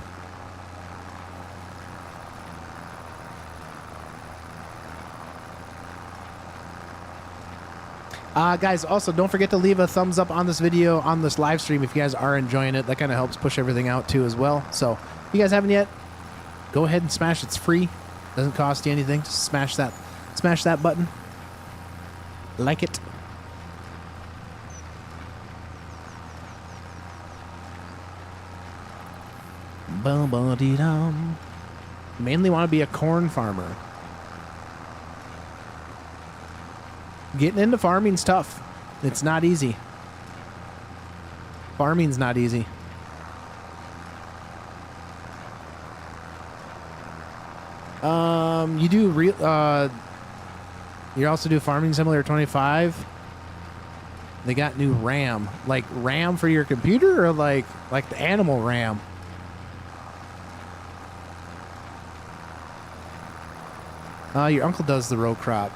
Guys, also don't forget to leave a thumbs up on this video, on this live stream if you guys are enjoying it. That kind of helps push everything out too as well. So if you guys haven't yet, go ahead and smash. It's free. Doesn't cost you anything. Just smash that button. Like it. Bum-ba-dee-dum. Mainly want to be a corn farmer. Getting into farming's tough. It's not easy. Farming's not easy. You do you also do Farming Simulator 25. They got new RAM. Like RAM for your computer or like the animal RAM? Your uncle does the row crop.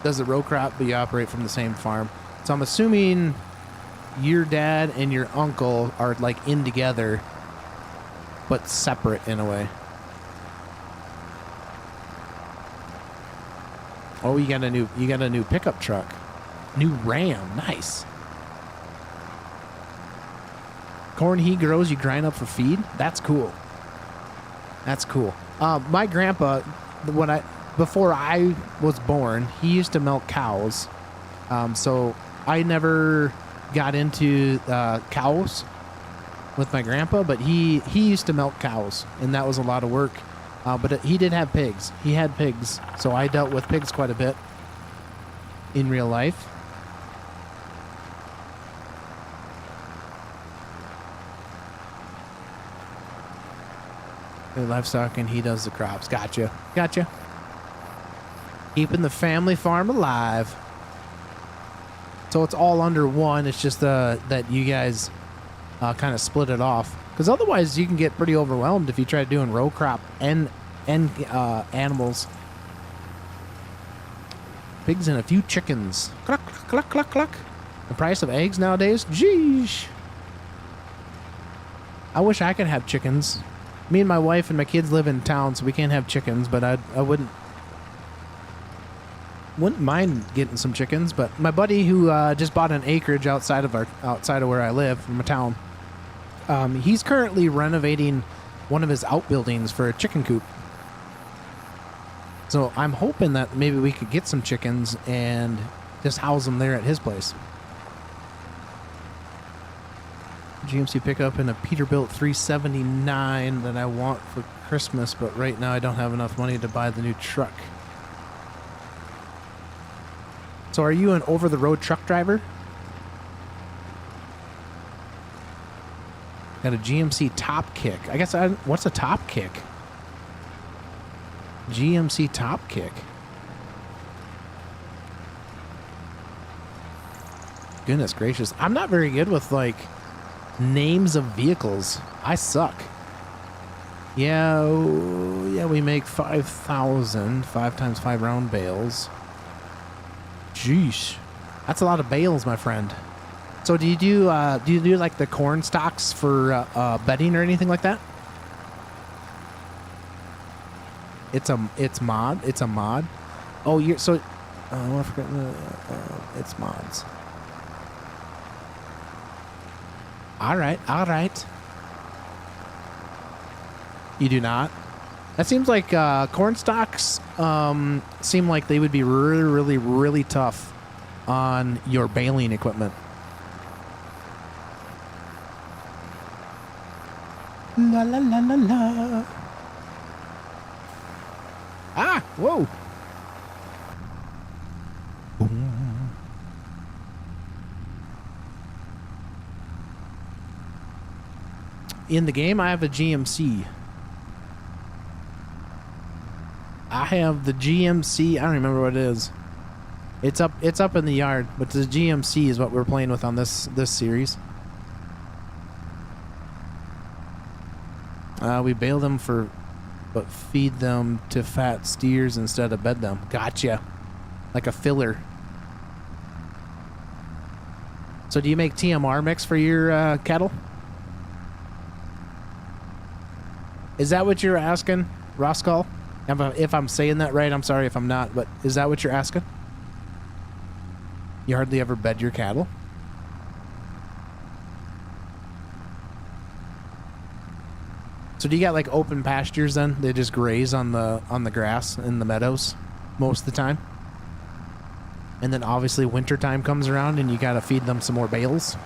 Does the row crop, but you operate from the same farm. So I'm assuming your dad and your uncle are like in together, but separate in a way. Oh, you got a new pickup truck. New Ram. Nice. Corn he grows, you grind up for feed. That's cool. That's cool. My grandpa, before I was born, he used to milk cows. So I never got into cows with my grandpa, but he used to milk cows, and that was a lot of work. But he did have pigs. He had pigs, so I dealt with pigs quite a bit in real life. Livestock, and he does the crops. Gotcha. Keeping the family farm alive. So it's all under one. It's just that you guys kind of split it off. Because otherwise you can get pretty overwhelmed if you try doing row crop and animals. Pigs and a few chickens. Cluck, cluck, cluck, cluck. The price of eggs nowadays? Jeesh. I wish I could have chickens. Me and my wife and my kids live in town, so we can't have chickens, but I wouldn't mind getting some chickens. But my buddy who just bought an acreage outside of where I live, from a town, he's currently renovating one of his outbuildings for a chicken coop. So I'm hoping that maybe we could get some chickens and just house them there at his place. GMC pickup and a Peterbilt 379 that I want for Christmas, but right now I don't have enough money to buy the new truck. So are you an over-the-road truck driver? Got a GMC Top Kick. I guess what's a Top Kick? GMC Top Kick. Goodness gracious. I'm not very good with like names of vehicles. I suck. Yeah, we make 5,000, 5 times 5 round bales. Jeez. That's a lot of bales, my friend. So do you do like the corn stalks for bedding or anything like that? It's a mod. Oh, you're so. Oh, I forgot. It's mods. All right. You do not. That seems like corn stalks seem like they would be really, really, really tough on your baling equipment. La la la la la. Ah! Whoa! Boom. in the game, I have a GMC. I have the GMC. I don't remember what it is. It's up in the yard, but the GMC is what we're playing with on this series. We bail them but feed them to fat steers instead of bed them. Gotcha. Like a filler. So do you make TMR mix for your cattle? Is that what you're asking, Roskal? If I'm saying that right, I'm sorry if I'm not, but is that what you're asking? You hardly ever bed your cattle? So do you got like open pastures then? They just graze on the grass in the meadows most of the time? And then obviously winter time comes around and you got to feed them some more bales?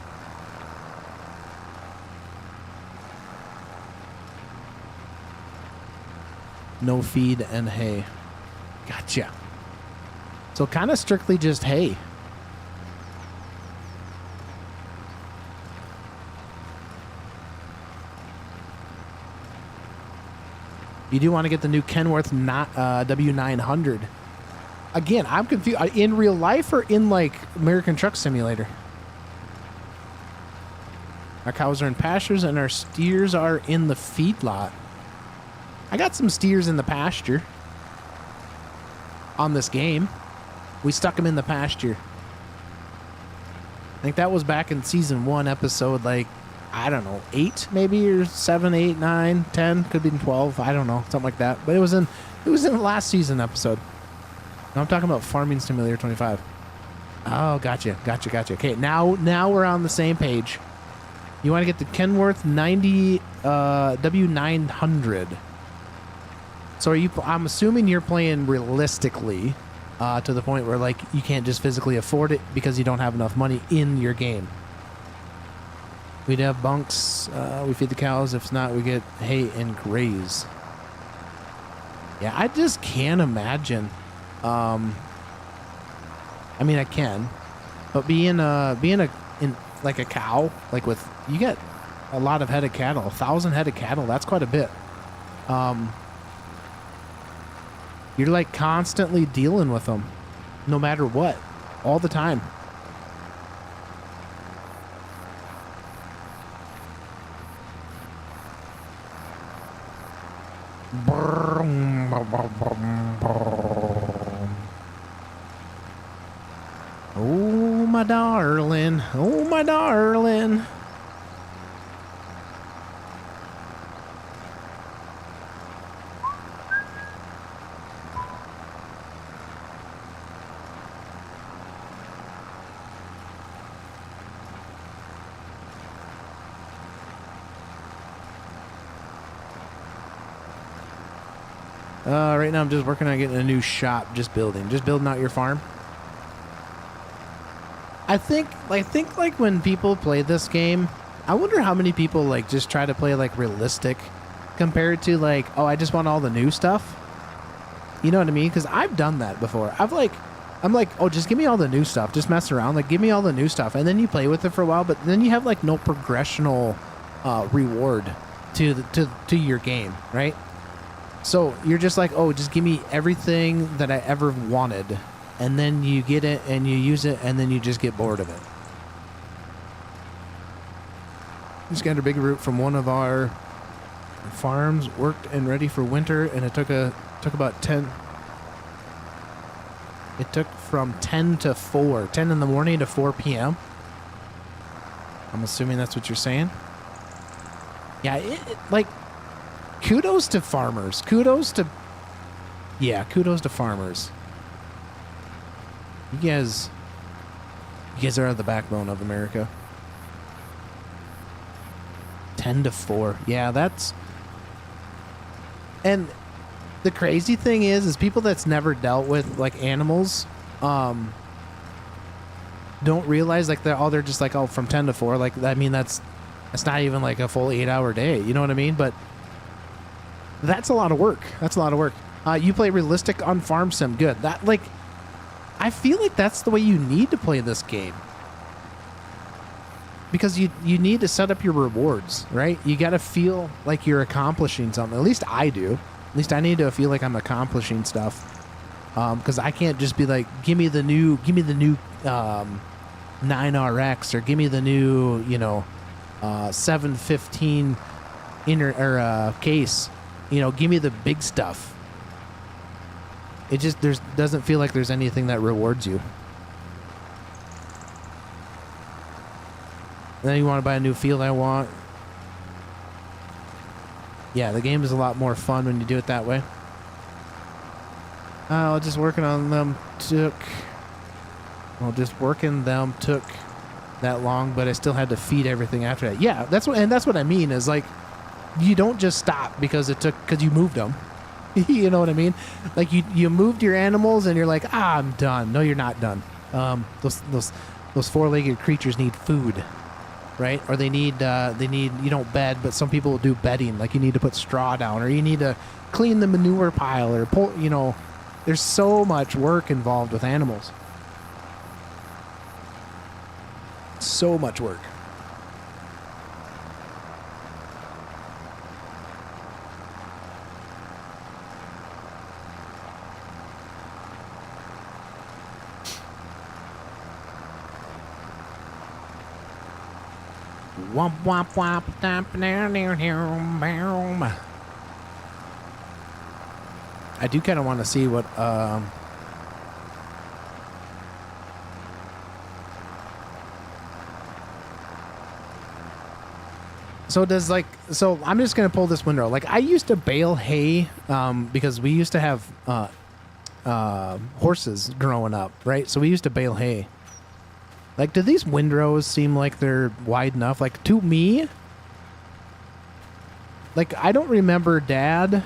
No feed and hay. Gotcha. So kind of strictly just hay. You do want to get the new Kenworth W900. Again, I'm confused. In real life or in like American Truck Simulator? Our cows are in pastures and our steers are in the feedlot. I got some steers in the pasture on this game. We stuck them in the pasture. I think that was back in season 1, episode like, I don't know, 8 maybe, or 7, 8, 9, 10, could be 12. I don't know, something like that. But it was in the last season episode. No, I'm talking about Farming Simulator 25. Oh, gotcha. Okay, now we're on the same page. You want to get the Kenworth 90 W900. So I'm assuming you're playing realistically to the point where like you can't just physically afford it because you don't have enough money in your game. We'd have bunks. We feed the cows. If not, we get hay and graze. Yeah, I just can't imagine. I mean, I can, but being in like a cow, like with you get a lot of head of cattle, 1,000 head of cattle. That's quite a bit. You're like constantly dealing with them, no matter what, all the time. Oh, my darling. Oh, my darling. Right now I'm just working on getting a new shop, just building out your farm. I think like when people play this game, I wonder how many people like just try to play like realistic compared to like, oh, I just want all the new stuff. You know what I mean? Because I've done that before. I'm like, oh, just give me all the new stuff. Just mess around. Like, give me all the new stuff. And then you play with it for a while, but then you have like no progressional reward to your game, right? So you're just like, oh, just give me everything that I ever wanted. And then you get it and you use it and then you just get bored of it. Just got a big root from one of our farms, worked and ready for winter, and it took about 10. It took from 10 to 4, 10 in the morning to 4 p.m. I'm assuming that's what you're saying. Yeah, like, kudos to farmers. Kudos to farmers. You guys are the backbone of America. 10 to 4. Yeah, that's... And the crazy thing is people that's never dealt with, like, animals, don't realize, like, they're just like, oh, from 10 to 4. Like, I mean, that's not even, like, a full 8-hour day. You know what I mean? But that's a lot of work. You play realistic on Farm Sim. Good. That, like... I feel like that's the way you need to play this game. because you need to set up your rewards, right? You got to feel like you're accomplishing something. At least I do. At least I need to feel like I'm accomplishing stuff. Because I can't just be like, give me the new 9RX, or give me the new 715 case. Give me the big stuff. It just doesn't feel like there's anything that rewards you. And then you want to buy a new field I want. Yeah, the game is a lot more fun when you do it that way. Just working them took that long, but I still had to feed everything after that. Yeah, that's what I mean is like, you don't just stop because you moved them. You know what I mean? Like you moved your animals and you're like, I'm done. No, you're not done. Those four-legged creatures need food, right? Or they need bed, but some people will do bedding. Like you need to put straw down, or you need to clean the manure pile, or pull. There's so much work involved with animals. So much work. Womp womp womp dump down down. I do kind of want to see what so I'm just gonna pull this window. Like I used to bale hay because we used to have horses growing up, right? So we used to bale hay. Like, do these windrows seem like they're wide enough? Like, to me, like, I don't remember Dad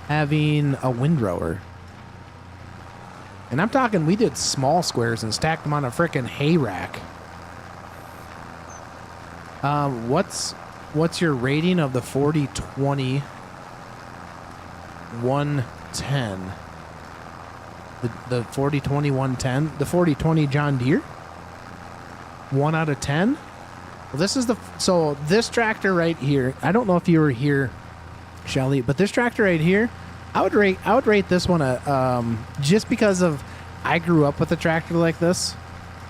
having a windrower. And I'm talking, we did small squares and stacked them on a frickin' hay rack. What's your rating of the 4020 110? The 4020 110? The 4020 John Deere? 1 out of 10. Well, this tractor right here, I don't know if you were here, Shelly, but this tractor right here, I would rate this one just because of I grew up with a tractor like this.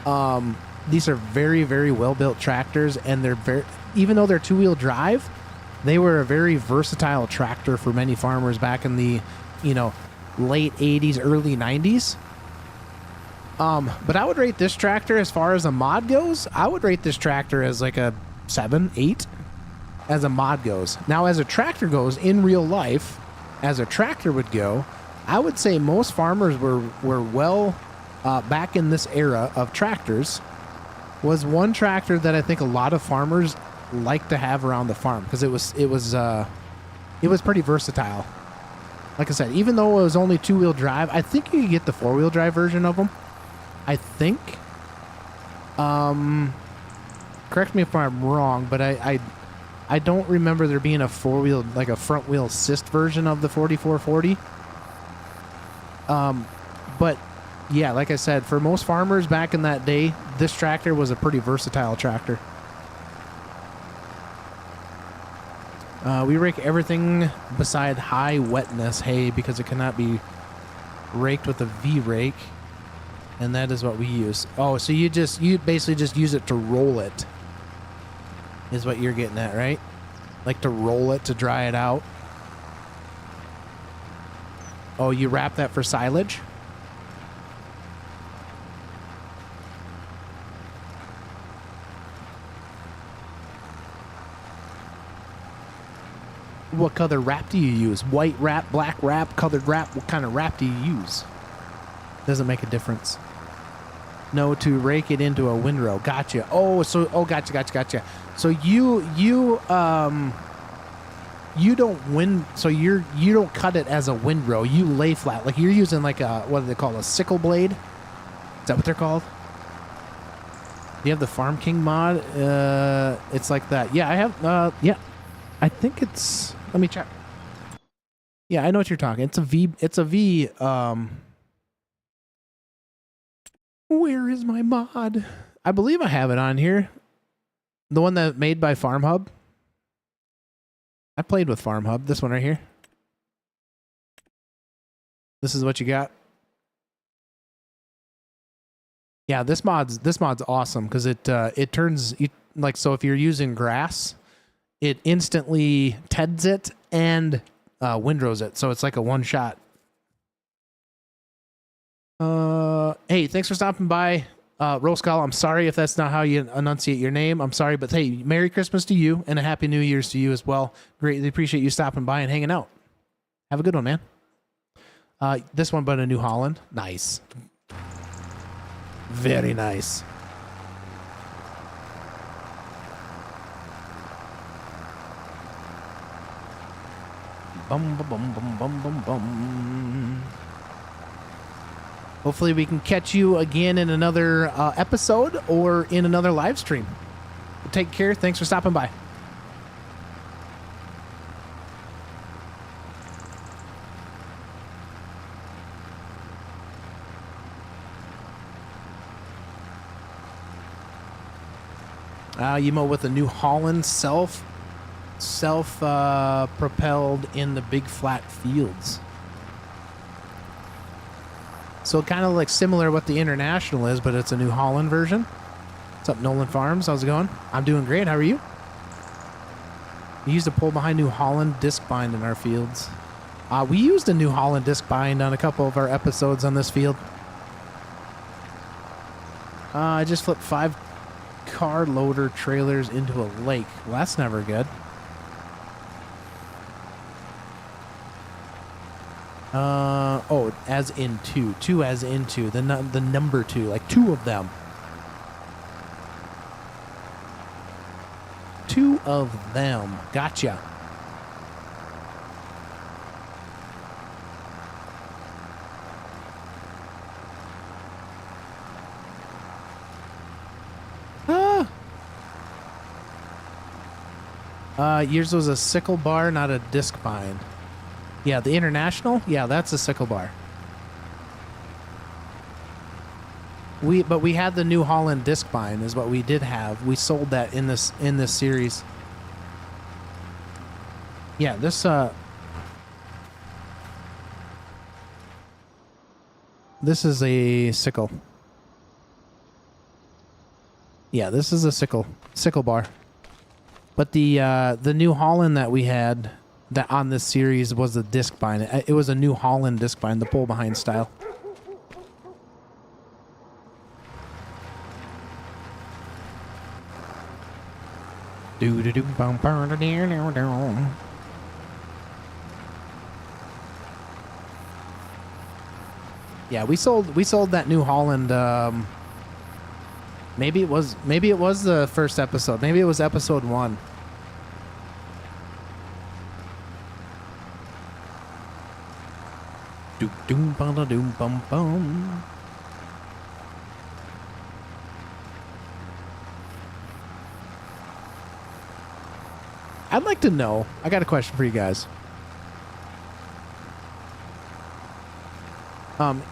These are very, very well built tractors, and even though they're two-wheel drive, they were a very versatile tractor for many farmers back in the late 80s, early 90s. But I would rate this tractor, as far as a mod goes, I would rate this tractor as like a 7, 8 as a mod goes. Now, as a tractor goes in real life, as a tractor would go, I would say most farmers were well back in this era of tractors. Was one tractor that I think a lot of farmers like to have around the farm because it was pretty versatile. Like I said, even though it was only two-wheel drive, I think you could get the four-wheel drive version of them. I think. Correct me if I'm wrong, but I don't remember there being a four-wheel, like a front-wheel assist version of the 4440. But yeah, like I said, for most farmers back in that day, this tractor was a pretty versatile tractor. We rake everything beside high wetness hay because it cannot be raked with a V-rake. And that is what we use. Oh, so you basically just use it to roll it, is what you're getting at, right? Like to roll it to dry it out. Oh, you wrap that for silage? What color wrap do you use? White wrap, black wrap, colored wrap? What kind of wrap do you use? Doesn't make a difference. No, to rake it into a windrow. Gotcha. Gotcha. So you don't cut it as a windrow. You lay flat. Like you're using like a, what do they call, a sickle blade? Is that what they're called? Do you have the Farm King mod? It's like that. Yeah, I have. Yeah, I think it's. Let me check. Yeah, I know what you're talking. It's a V. It's a V. Where is my mod? I believe I have it on here. The one that made by Farm Hub. I played with Farm Hub. This one right here. This is what you got. Yeah, this mod's awesome because it turns like, so if you're using grass, it instantly TEDs it and windrows it, so it's like a one shot. Hey, thanks for stopping by, Roscal. I'm sorry if that's not how you enunciate your name. I'm sorry, but hey, Merry Christmas to you and a Happy New Year's to you as well. Greatly appreciate you stopping by and hanging out. Have a good one, man. This one, but a New Holland. Nice. Very nice. Bum, bum, bum, bum, bum, bum, bum. Hopefully we can catch you again in another episode or in another live stream. Take care. Thanks for stopping by. You mow with a New Holland self-propelled in the big flat fields. So kind of like similar what the International is, but it's a New Holland version. What's up, Nolan Farms? How's it going? I'm doing great. How are you? We used a pull behind New Holland disc bind in our fields. We used a New Holland disc bind on a couple of our episodes on this field. I just flipped 5 car loader trailers into a lake. Well, that's never good. Oh, as in two as into the number 2, like 2 of them. 2 of them. Gotcha. Yours was a sickle bar, not a disc bind. Yeah, the International? Yeah, that's a sickle bar. But we had the New Holland disc bind is what we did have. We sold that in this series. Yeah, this is a sickle. Yeah, this is a sickle bar. But the New Holland that we had that on this series was a disc bind. It was a New Holland disc bind, the pull behind style. Yeah, we sold that New Holland. Maybe it was the first episode. Maybe it was episode 1. Doom doom bum doom bum bum. I'd like to know. I got a question for you guys.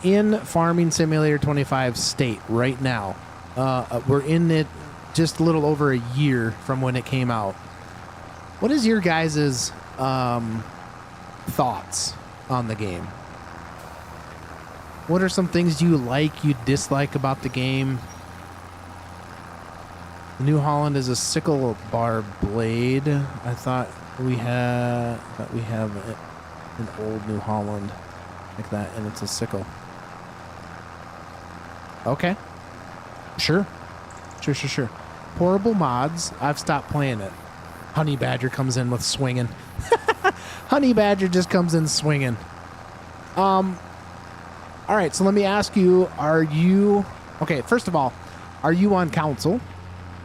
In Farming Simulator 25 state right now, we're in it just a little over a year from when it came out. What is your guys' thoughts on the game? What are some things you like, you dislike about the game? The New Holland is a sickle bar blade. I thought we have an old New Holland like that, and it's a sickle. Okay. Sure. Portable mods. I've stopped playing it. Honey Badger comes in with swinging. Honey Badger just comes in swinging. All right, so let me ask you, okay, first of all, are you on console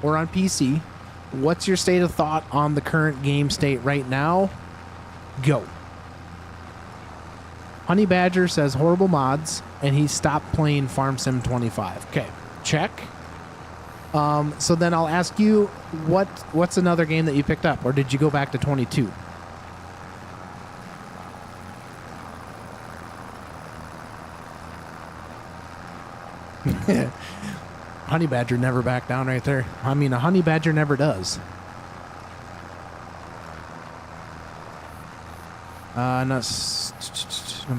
or on PC? What's your state of thought on the current game state right now? Go. Honey Badger says horrible mods, and he stopped playing Farm Sim 25. Okay, check. So then I'll ask you, what's another game that you picked up, or did you go back to 22? honey badger never back down right there. I mean, a honey badger never does. I'm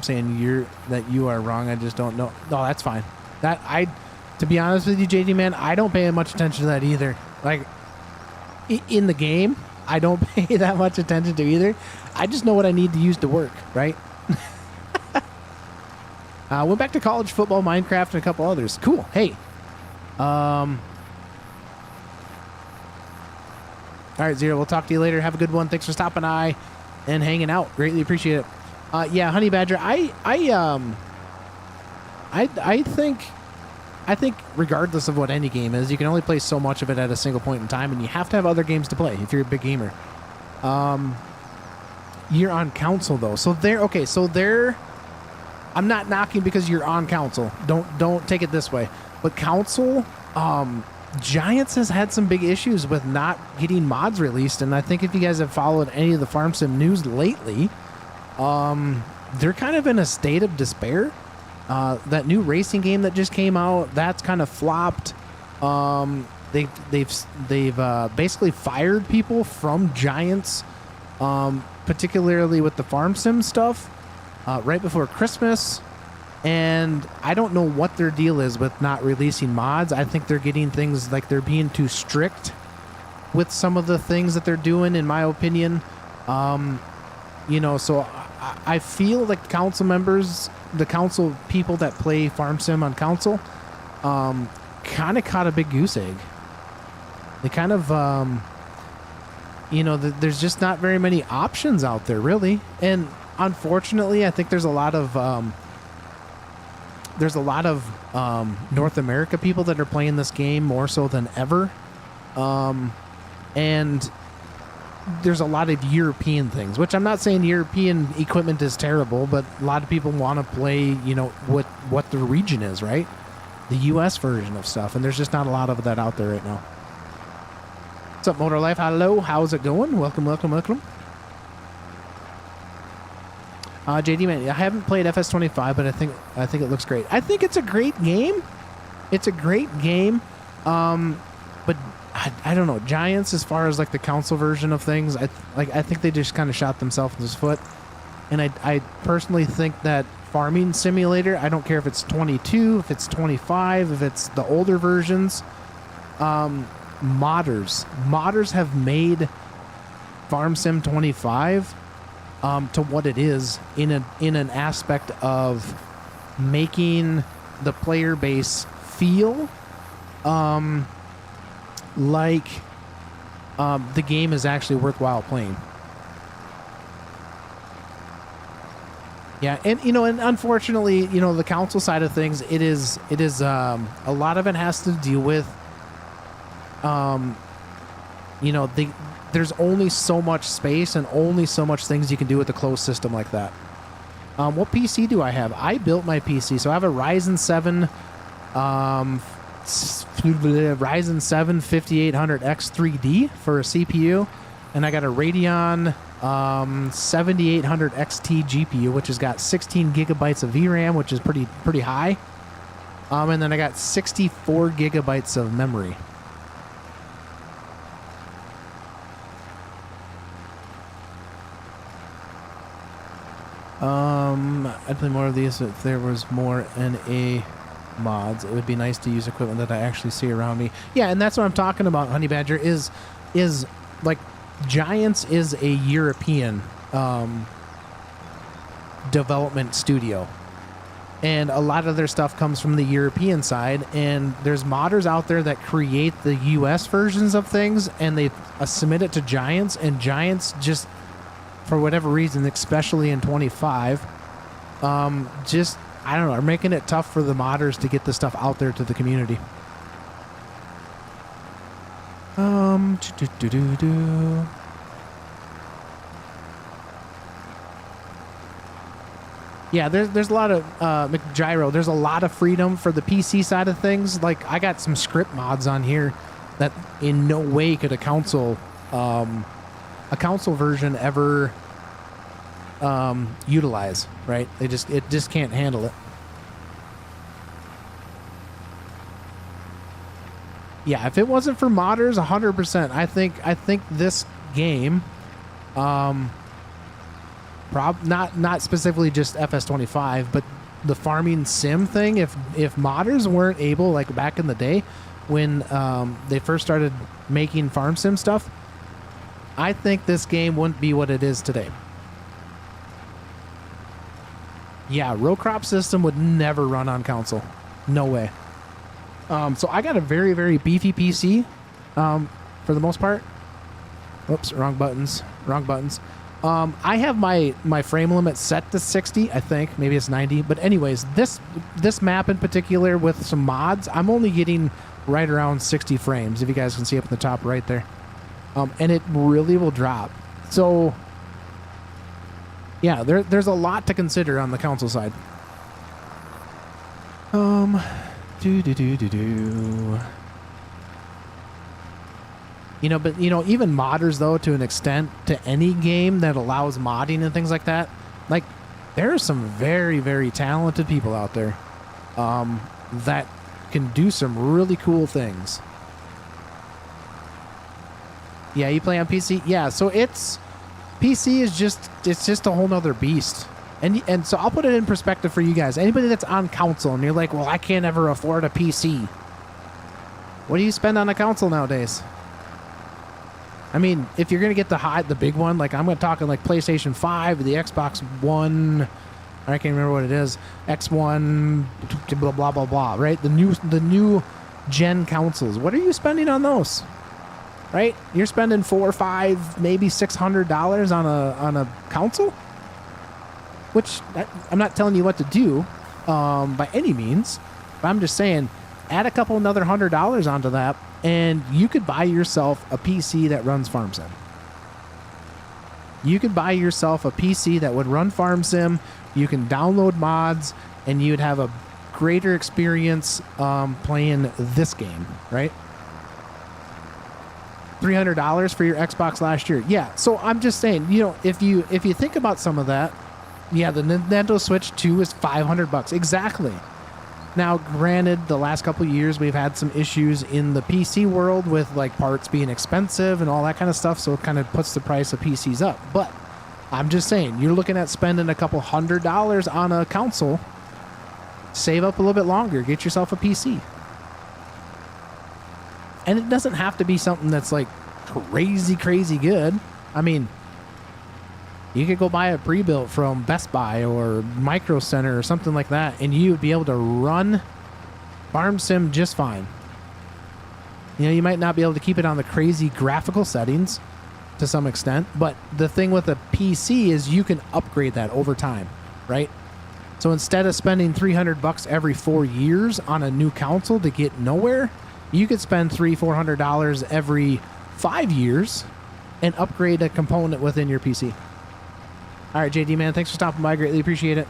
saying you are wrong. I just don't know. No, that's fine. To be honest with you, JD, man, I don't pay much attention to that either. Like, in the game, I don't pay that much attention to either. I just know what I need to use to work, right? Went back to college football, Minecraft, and a couple others. Cool. Hey. All right, Zero, we'll talk to you later. Have a good one. Thanks for stopping by and hanging out. Greatly appreciate it. Yeah, honey badger. I think regardless of what any game is, you can only play so much of it at a single point in time, and you have to have other games to play if you're a big gamer. You're on console though, so I'm not knocking because you're on console. Don't take it this way, but console, Giants has had some big issues with not getting mods released, and I think if you guys have followed any of the farm sim news lately, they're kind of in a state of despair. That new racing game that just came out, that's kind of flopped. They've basically fired people from Giants, particularly with the farm sim stuff, right before Christmas. And I don't know what their deal is with not releasing mods. I think they're getting things like they're being too strict with some of the things that they're doing, in my opinion. So I feel like council members, the council people that play farm sim on console, kind of caught a big goose egg. They kind of, there's just not very many options out there, really. And unfortunately, I think there's a lot of North America people that are playing this game more so than ever. And there's a lot of European things, which I'm not saying European equipment is terrible, but a lot of people want to play, what the region is, right? The U.S. version of stuff, and there's just not a lot of that out there right now. What's up, Motor Life? Hello, how's it going? Welcome. JD, man, I haven't played FS25, but I think it looks great. I think it's a great game. But I don't know, Giants, as far as like the console version of things, I think they just kind of shot themselves in the foot. And I personally think that Farming Simulator, I don't care if it's 22, if it's 25, if it's the older versions, modders have made Farm Sim 25 to what it is in an aspect of making the player base feel like the game is actually worthwhile playing. Yeah, and unfortunately, the console side of things, it is a lot of it has to deal with there's only so much space and only so much things you can do with a closed system like that. What PC do I have? I built my PC, so I have a Ryzen 7 5800X3D for a CPU, and I got a Radeon 7800 XT GPU, which has got 16 gigabytes of VRAM, which is pretty high. And then I got 64 gigabytes of memory. I'd play more of these if there was more NA mods. It would be nice to use equipment that I actually see around me. Yeah, and that's what I'm talking about, Honey Badger, is like Giants is a European development studio. And a lot of their stuff comes from the European side, and there's modders out there that create the US versions of things, and they submit it to Giants, and Giants just, for whatever reason, especially in 25, just, I don't know, are making it tough for the modders to get the stuff out there to the community. Yeah, there's a lot of McGyro. There's a lot of freedom for the PC side of things. Like, I got some script mods on here that in no way could a console version ever utilize. Right? It just can't handle it. Yeah, if it wasn't for modders, 100%. I think this game, not specifically just FS25, but the farming sim thing. If modders weren't able, like back in the day when they first started making farm sim stuff, I think this game wouldn't be what it is today. Yeah, row crop system would never run on console. No way. So I got a very, very beefy PC for the most part. Whoops, wrong buttons. I have my frame limit set to 60, I think. Maybe it's 90. But anyways, this map in particular with some mods, I'm only getting right around 60 frames, if you guys can see up in the top right there. And it really will drop. So, yeah, there's a lot to consider on the console side. But even modders though, to an extent, to any game that allows modding and things like that, like there are some very, very talented people out there that can do some really cool things. Yeah, you play on PC? Yeah, so PC is just a whole nother beast. And so I'll put it in perspective for you guys. Anybody that's on console and you're like, well, I can't ever afford a PC. What do you spend on a console nowadays? I mean, if you're going to get the big one, like I'm going to talk like PlayStation 5, the Xbox One, I can't remember what it is, X1, blah, blah, blah, blah, right? The new gen consoles. What are you spending on those? Right? You're spending $400, $500, maybe $600 on a console? Which I'm not telling you what to do by any means, but I'm just saying add a couple another $100 onto that and you could buy yourself a PC that runs Farm Sim. You could buy yourself a PC that would run Farm Sim. You can download mods and you'd have a greater experience playing this game, right? $300 for your Xbox last year. Yeah, so I'm just saying, if you think about some of that, yeah, the Nintendo Switch 2 is $500. Exactly. Now, granted, the last couple of years we've had some issues in the PC world with like parts being expensive and all that kind of stuff, so it kind of puts the price of PCs up. But I'm just saying, you're looking at spending a couple $100 on a console. Save up a little bit longer. Get yourself a PC. And it doesn't have to be something that's like crazy good. I mean, you could go buy a pre-built from Best Buy or Micro Center or something like that, and you would be able to run Farm Sim just fine. You might not be able to keep it on the crazy graphical settings to some extent, but the thing with a PC is you can upgrade that over time, right? So instead of spending $300 every 4 years on a new console to get nowhere, you could spend $300-$400 every 5 years and upgrade a component within your PC. All right, JD, man, thanks for stopping by. Greatly appreciate it.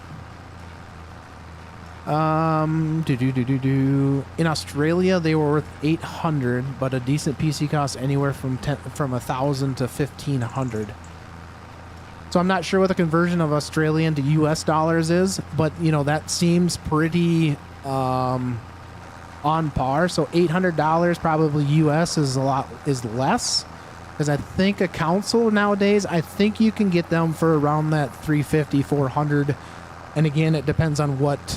In Australia, they were worth $800, but a decent PC costs anywhere from $1,000 to $1,500. So I'm not sure what the conversion of Australian to US dollars is, but that seems pretty on par. So $800 probably US is less. Because I think a console nowadays, I think you can get them for around that $350, $400. And again, it depends on which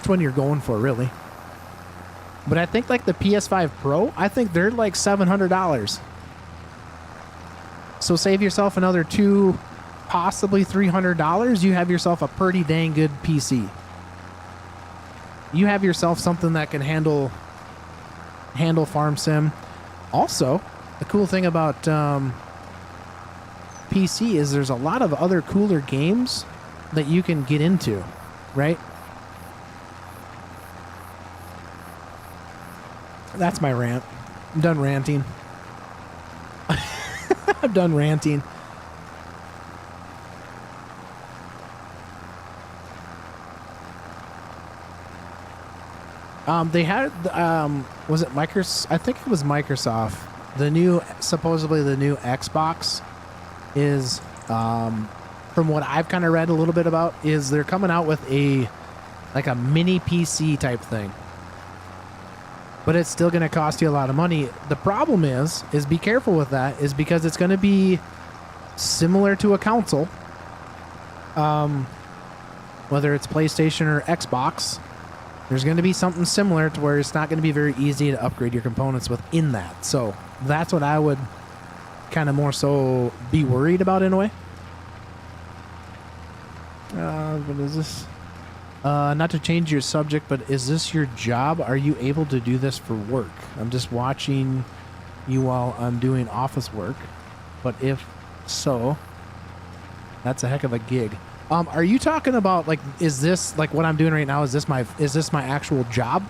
one you're going for, really. But I think like the PS5 Pro, I think they're like $700. So save yourself another $200, possibly $300. You have yourself a pretty dang good PC. You have yourself something that can handle Farm Sim. Also, the cool thing about PC is there's a lot of other cooler games that you can get into, right? That's my rant. I'm done ranting. I'm done ranting. They had, was it Microsoft? I think it was Microsoft. Supposedly the new Xbox is, from what I've kind of read a little bit about, is they're coming out with a mini PC type thing. but it's still going to cost you a lot of money. The problem is be careful with that, is because it's going to be similar to a console, whether it's PlayStation or Xbox. There's going to be something similar to where it's not going to be very easy to upgrade your components within that. So that's what I would kind of more so be worried about in a way. What is this? Not to change your subject, but is this your job? Are you able to do this for work? I'm just watching you while I'm doing office work. But if so, that's a heck of a gig. Are you talking about, like, is this like what I'm doing right now? Is this my actual job?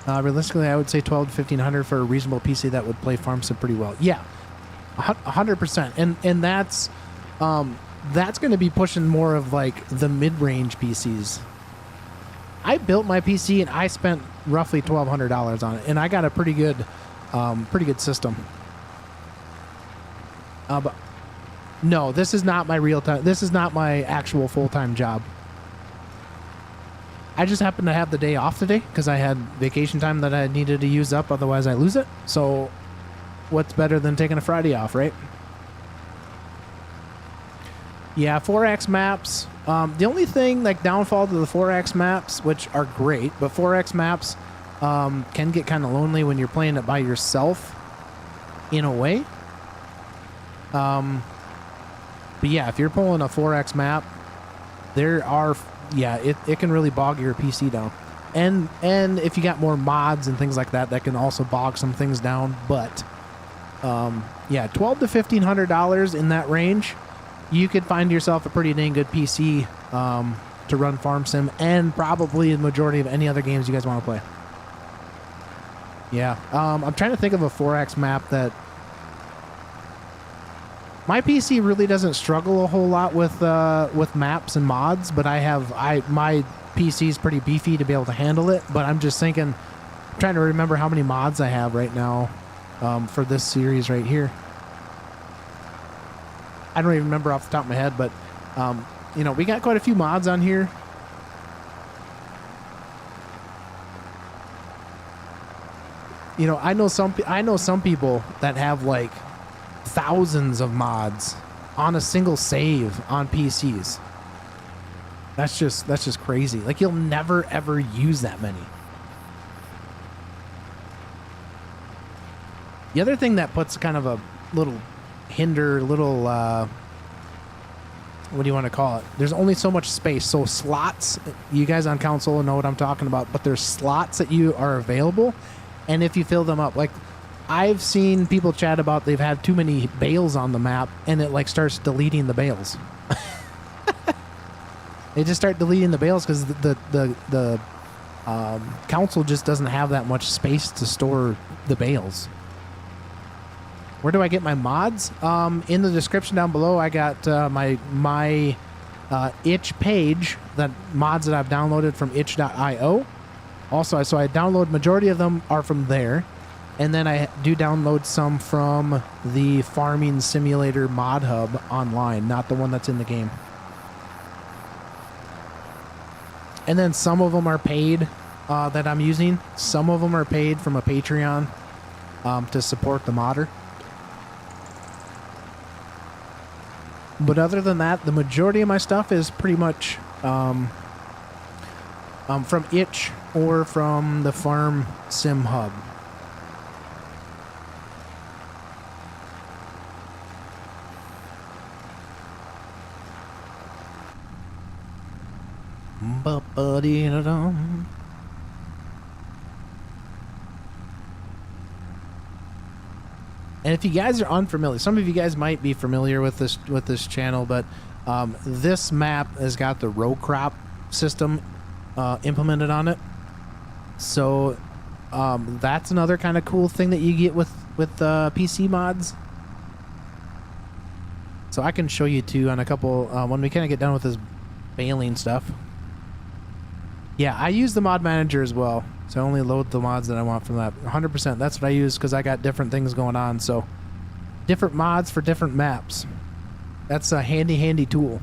Realistically, I would say 12 to 1500 for a reasonable PC that would play farm sim pretty well. Yeah, 100%. And that's going to be pushing more of like the mid-range PCs. I built my PC and I spent roughly $1,200 on it, and I got a pretty good system. But no, this is not my real time. This is not my actual full-time job. I just happened to have the day off today because I had vacation time that I needed to use up. Otherwise, I lose it. So what's better than taking a Friday off, right? Yeah, 4X maps. The only thing, like, downfall to the 4X maps, which are great, but 4X maps can get kind of lonely when you're playing it by yourself, in a way. But yeah, if you're pulling a 4X map, it can really bog your PC down. And if you got more mods and things like that, that can also bog some things down. But yeah, $1,200 to $1,500 in that range, you could find yourself a pretty dang good PC to run farm sim, and probably the majority of any other games you guys want to play. Yeah, I'm trying to think of a 4X map that my PC really doesn't struggle a whole lot with maps and mods, but my PC is pretty beefy to be able to handle it. But I'm just thinking, I'm trying to remember how many mods I have right now for this series right here. I don't even remember off the top of my head, but you know, we got quite a few mods on here. You know, I know some people that have like thousands of mods on a single save on PCs. That's just crazy. Like, you'll never ever use that many. The other thing that puts kind of a little what do you want to call it? There's only so much space. So slots, you guys on console know what I'm talking about, but there's slots that you are available, and if you fill them up, like, I've seen people chat about they've had too many bales on the map, and it like starts deleting the bales. They just start deleting the bales because the console just doesn't have that much space to store the bales. Where do I get my mods? In the description down below, I got my itch page, that mods that I've downloaded from itch.io. Also, so I download, majority of them are from there. And then I do download some from the Farming Simulator Mod Hub online, not the one that's in the game. And then some of them are paid that I'm using. Some of them are paid from a Patreon to support the modder. But other than that, the majority of my stuff is pretty much from Itch or from the Farm Sim Hub. And if you guys are unfamiliar, some of you guys might be familiar with this channel, but this map has got the row crop system implemented on it. So that's another kind of cool thing that you get with PC mods. So I can show you too on a couple when we kind of get done with this baling stuff. Yeah, I use the mod manager as well. So I only load the mods that I want from that. 100%. That's what I use because I got different things going on. So different mods for different maps. That's a handy tool.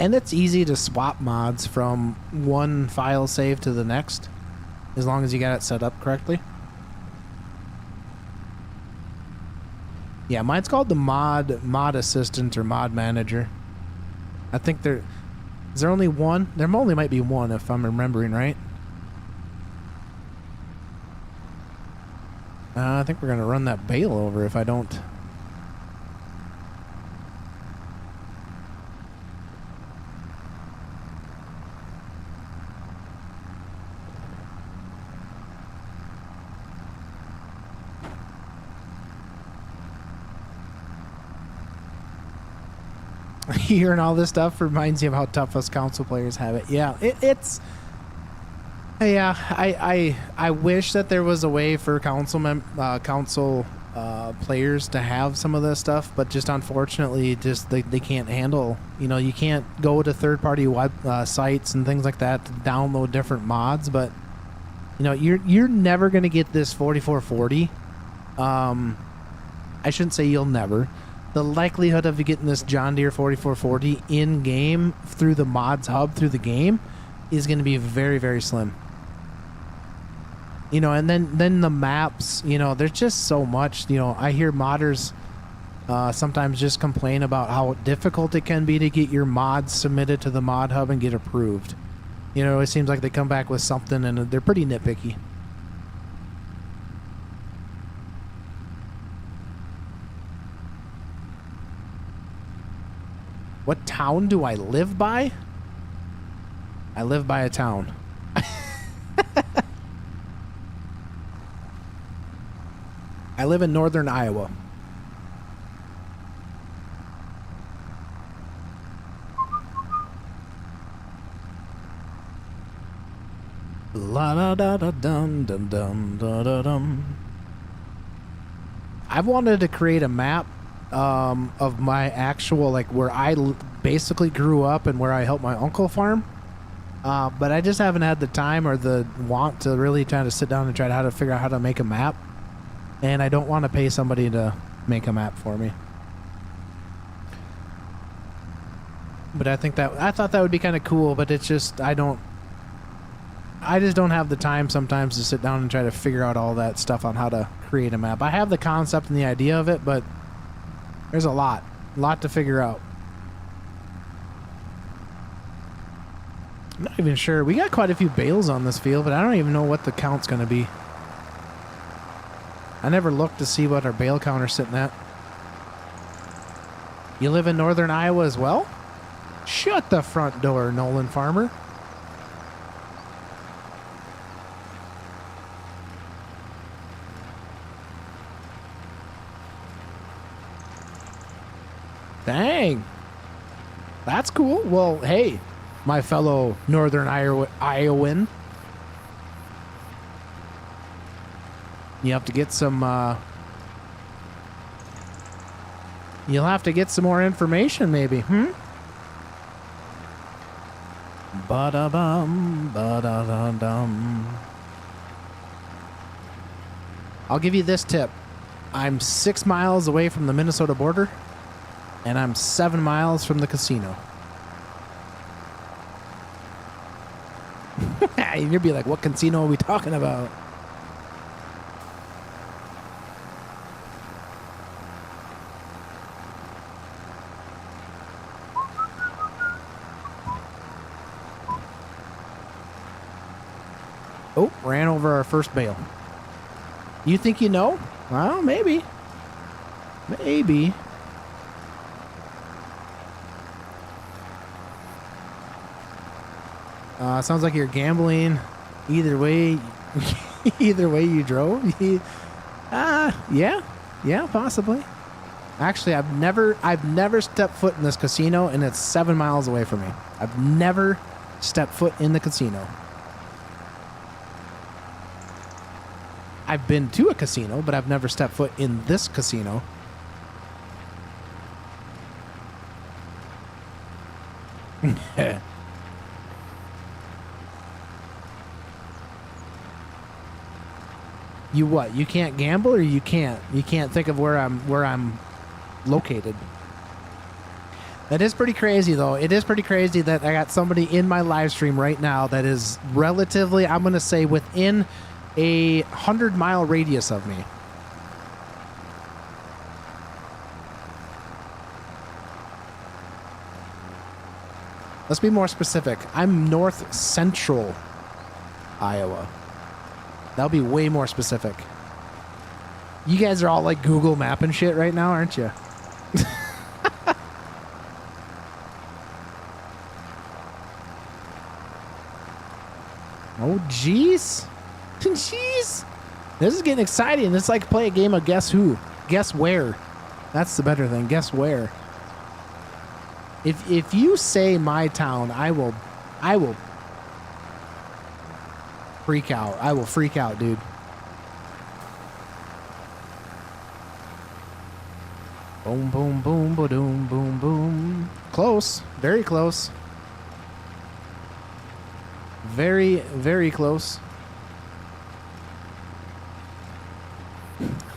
And it's easy to swap mods from one file save to the next, as long as you got it set up correctly. Yeah, mine's called the mod assistant or mod manager. I think is there only one? There only might be one if I'm remembering right. I think we're gonna run that bale over if I don't. Hearing all this stuff reminds me of how tough us council players have it. Yeah, it's. Yeah, I wish that there was a way for council players to have some of this stuff, but just unfortunately, just they can't handle. You know, you can't go to third-party web sites and things like that to download different mods. But you know, you're never gonna get this 4440. I shouldn't say you'll never. The likelihood of you getting this John Deere 4440 in game through the mods hub through the game is going to be very, very slim. You know, and then the maps, you know, there's just so much. You know, I hear modders sometimes just complain about how difficult it can be to get your mods submitted to the mod hub and get approved. You know, it seems like they come back with something and they're pretty nitpicky. What town do I live by? I live by a town. I live in northern Iowa. La da da da dum dum dum da da dum. I've wanted to create a map of my actual, like, where I basically grew up and where I helped my uncle farm. But I just haven't had the time or the want to really try to sit down and try to figure out how to make a map. And I don't want to pay somebody to make a map for me. But I thought that would be kind of cool, but it's just, I just don't have the time sometimes to sit down and try to figure out all that stuff on how to create a map. I have the concept and the idea of it, but there's a lot to figure out. I'm not even sure. We got quite a few bales on this field, but I don't even know what the count's going to be. I never looked to see what our bale counter's sitting at. You live in northern Iowa as well? Shut the front door, Nolan Farmer. Dang. That's cool. Well, hey, my fellow northern Iowan. You have to get some, you'll have to get some more information maybe, Ba-da-bum, ba-da-da-dum. I'll give you this tip. I'm 6 miles away from the Minnesota border. And I'm 7 miles from the casino. You'll be like, what casino are we talking about? Oh, ran over our first bale. You think you know? Well, maybe. Maybe. Sounds like you're gambling. Either way, either way you drove. Yeah, possibly. Actually, I've never stepped foot in this casino, and it's 7 miles away from me. I've never stepped foot in the casino. I've been to a casino, but I've never stepped foot in this casino. You what? You can't gamble, or you can't think of where I'm located. It is pretty crazy, though. It is pretty crazy that I got somebody in my live stream right now that is relatively, I'm going to say, within a 100-mile radius of me. Let's be more specific. I'm north central Iowa. That'll be way more specific. You guys are all like Google mapping shit right now, aren't you? Oh, jeez. Jeez. This is getting exciting. It's like play a game of Guess Who. Guess Where. That's the better thing. Guess Where. If you say my town, I will freak out. I will freak out, dude. Boom, boom, boom, ba-doom, boom, boom. Close. Very close. Very, very close.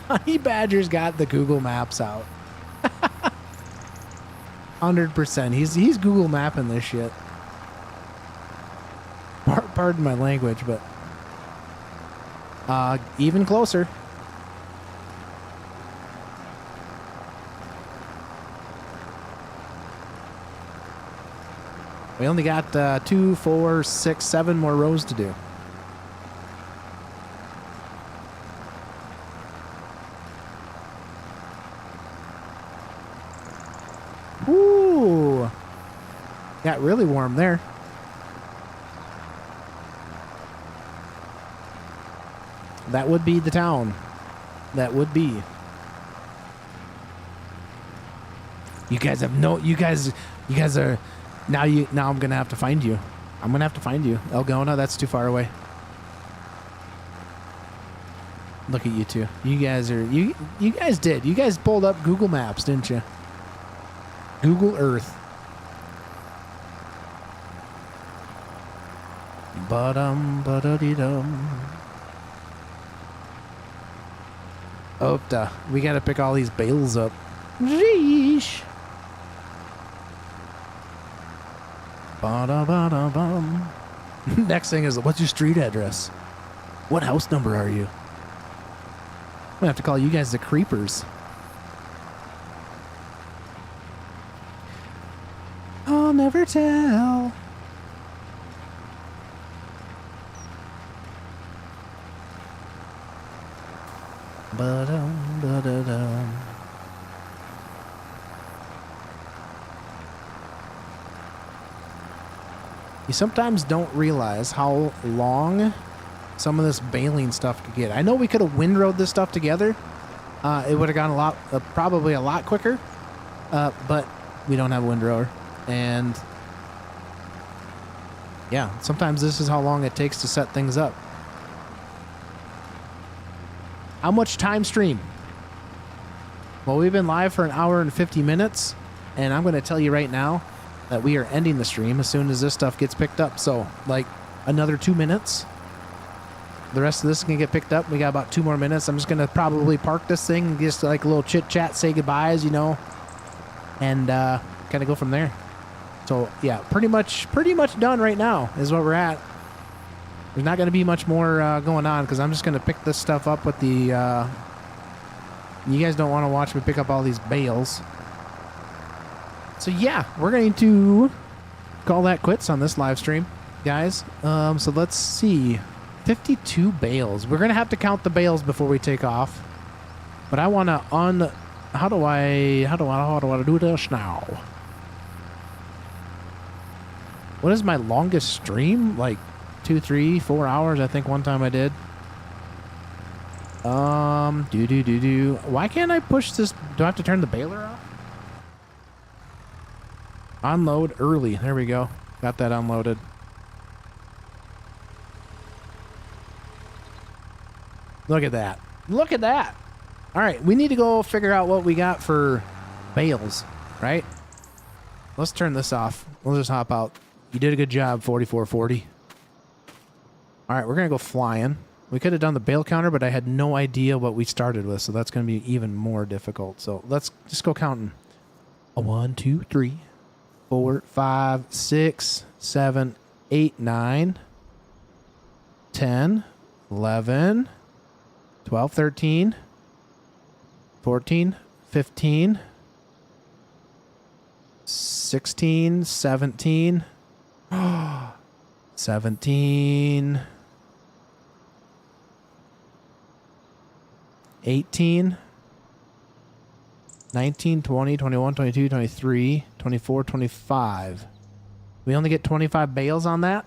Honey Badger's got the Google Maps out. 100%. He's Google mapping this shit. Pardon my language, but even closer. We only got 2, 4, 6, 7 more rows to do. Ooh, got really warm there. That would be the town. That would be. You guys have no. You guys are. Now I'm gonna have to find you. I'm gonna have to find you. Elgona, that's too far away. Look at you two. You guys are. You guys did. You guys pulled up Google Maps, didn't you? Google Earth. Ba-dum. Oh, duh. We gotta pick all these bales up. Sheesh. Ba-da-ba-da-bum. Next thing is, what's your street address? What house number are you? I'm gonna have to call you guys the creepers. I'll never tell. Ba-dum, ba-da-dum. You sometimes don't realize how long some of this baling stuff could get. I know we could have windrowed this stuff together. It would have gone probably a lot quicker. But we don't have a windrower. And yeah, sometimes this is how long it takes to set things up. How much time stream? Well, we've been live for 1 hour and 50 minutes, and I'm going to tell you right now that we are ending the stream as soon as this stuff gets picked up. So, like, another 2 minutes. The rest of this is going to get picked up. We got about 2 more minutes. I'm just going to probably park this thing and just like a little chit-chat, say goodbyes, you know, and kind of go from there. So, yeah, pretty much done right now is what we're at. There's not going to be much more going on because I'm just going to pick this stuff up with the... you guys don't want to watch me pick up all these bales. So, yeah, we're going to call that quits on this live stream, guys. So, let's see. 52 bales. We're going to have to count the bales before we take off. But I want to How do I do this now? What is my longest stream? Like 2, 3, 4 hours, I think one time I did. Why can't I push this? Do I have to turn the baler off? Unload early. There we go. Got that unloaded. Look at that. Look at that. All right, we need to go figure out what we got for bales, right? Let's turn this off. We'll just hop out. You did a good job, 4440. All right, we're going to go flying. We could have done the bale counter, but I had no idea what we started with, so that's going to be even more difficult. So let's just go counting. 1, 2, 3, 4, 5, 6, 7, 8, 9, 10, 11, 12, 13, 14, 15, 16, 17, 17, 18, 19, 20, 21, 22, 23, 24, 25. We only get 25 bales on that?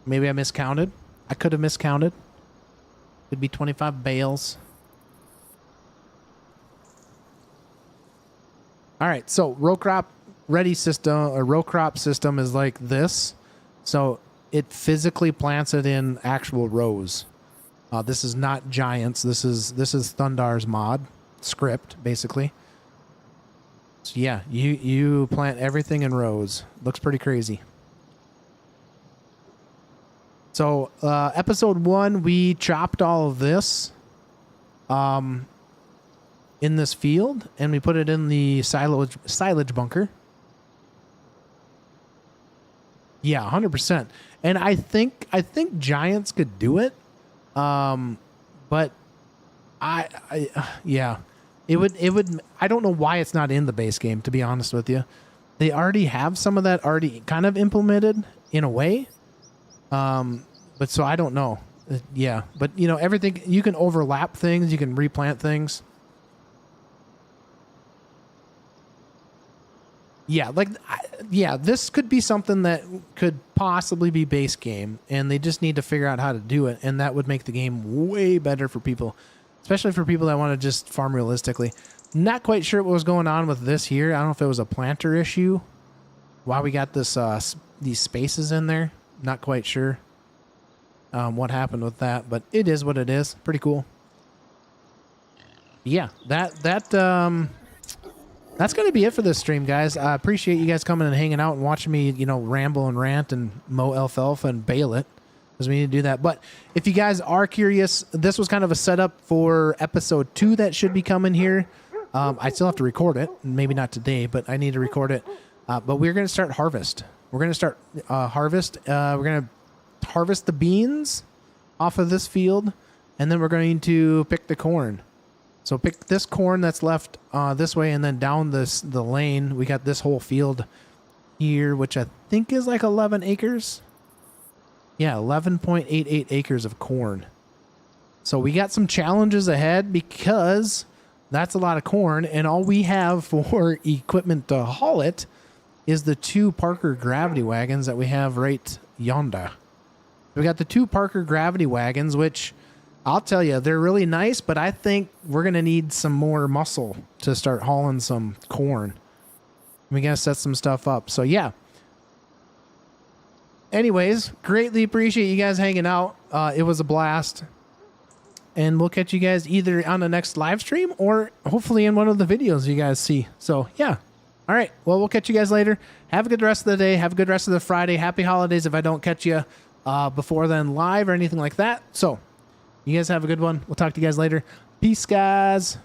Maybe I miscounted. I could have miscounted. Could be 25 bales. All right, so row crop ready system, or row crop system is like this. So it physically plants it in actual rows. This is not Giants. This is Thundar's mod script, basically. So yeah, you plant everything in rows. Looks pretty crazy. So episode 1, we chopped all of this in this field, and we put it in the silage bunker. Yeah, 100%. And I think Giants could do it. But yeah, it would, I don't know why it's not in the base game, to be honest with you. They already have some of that already kind of implemented in a way. But so I don't know. Yeah, but you know, everything, you can overlap things, you can replant things. Yeah, like, yeah, this could be something that could possibly be base game, and they just need to figure out how to do it, and that would make the game way better for people, especially for people that want to just farm realistically. Not quite sure what was going on with this here. I don't know if it was a planter issue, why we got this these spaces in there. Not quite sure what happened with that, but it is what it is. Pretty cool. Yeah, that's going to be it for this stream, guys. I appreciate you guys coming and hanging out and watching me, you know, ramble and rant and mow alfalfa and bale it, because we need to do that. But if you guys are curious, this was kind of a setup for episode 2 that should be coming here. I still have to record it. Maybe not today, but I need to record it. But we're going to start harvest. We're going to start harvest. We're going to harvest the beans off of this field, and then we're going to pick the corn. So pick this corn that's left this way, and then down the lane, we got this whole field here, which I think is like 11 acres. Yeah, 11.88 acres of corn. So we got some challenges ahead because that's a lot of corn, and all we have for equipment to haul it is the 2 Parker gravity wagons that we have right yonder. We got the 2 Parker gravity wagons, which I'll tell you, they're really nice, but I think we're going to need some more muscle to start hauling some corn. We got to set some stuff up. So, yeah. Anyways, greatly appreciate you guys hanging out. It was a blast. And we'll catch you guys either on the next live stream or hopefully in one of the videos you guys see. So, yeah. All right. Well, we'll catch you guys later. Have a good rest of the day. Have a good rest of the Friday. Happy holidays if I don't catch you before then live or anything like that. So, you guys have a good one. We'll talk to you guys later. Peace, guys.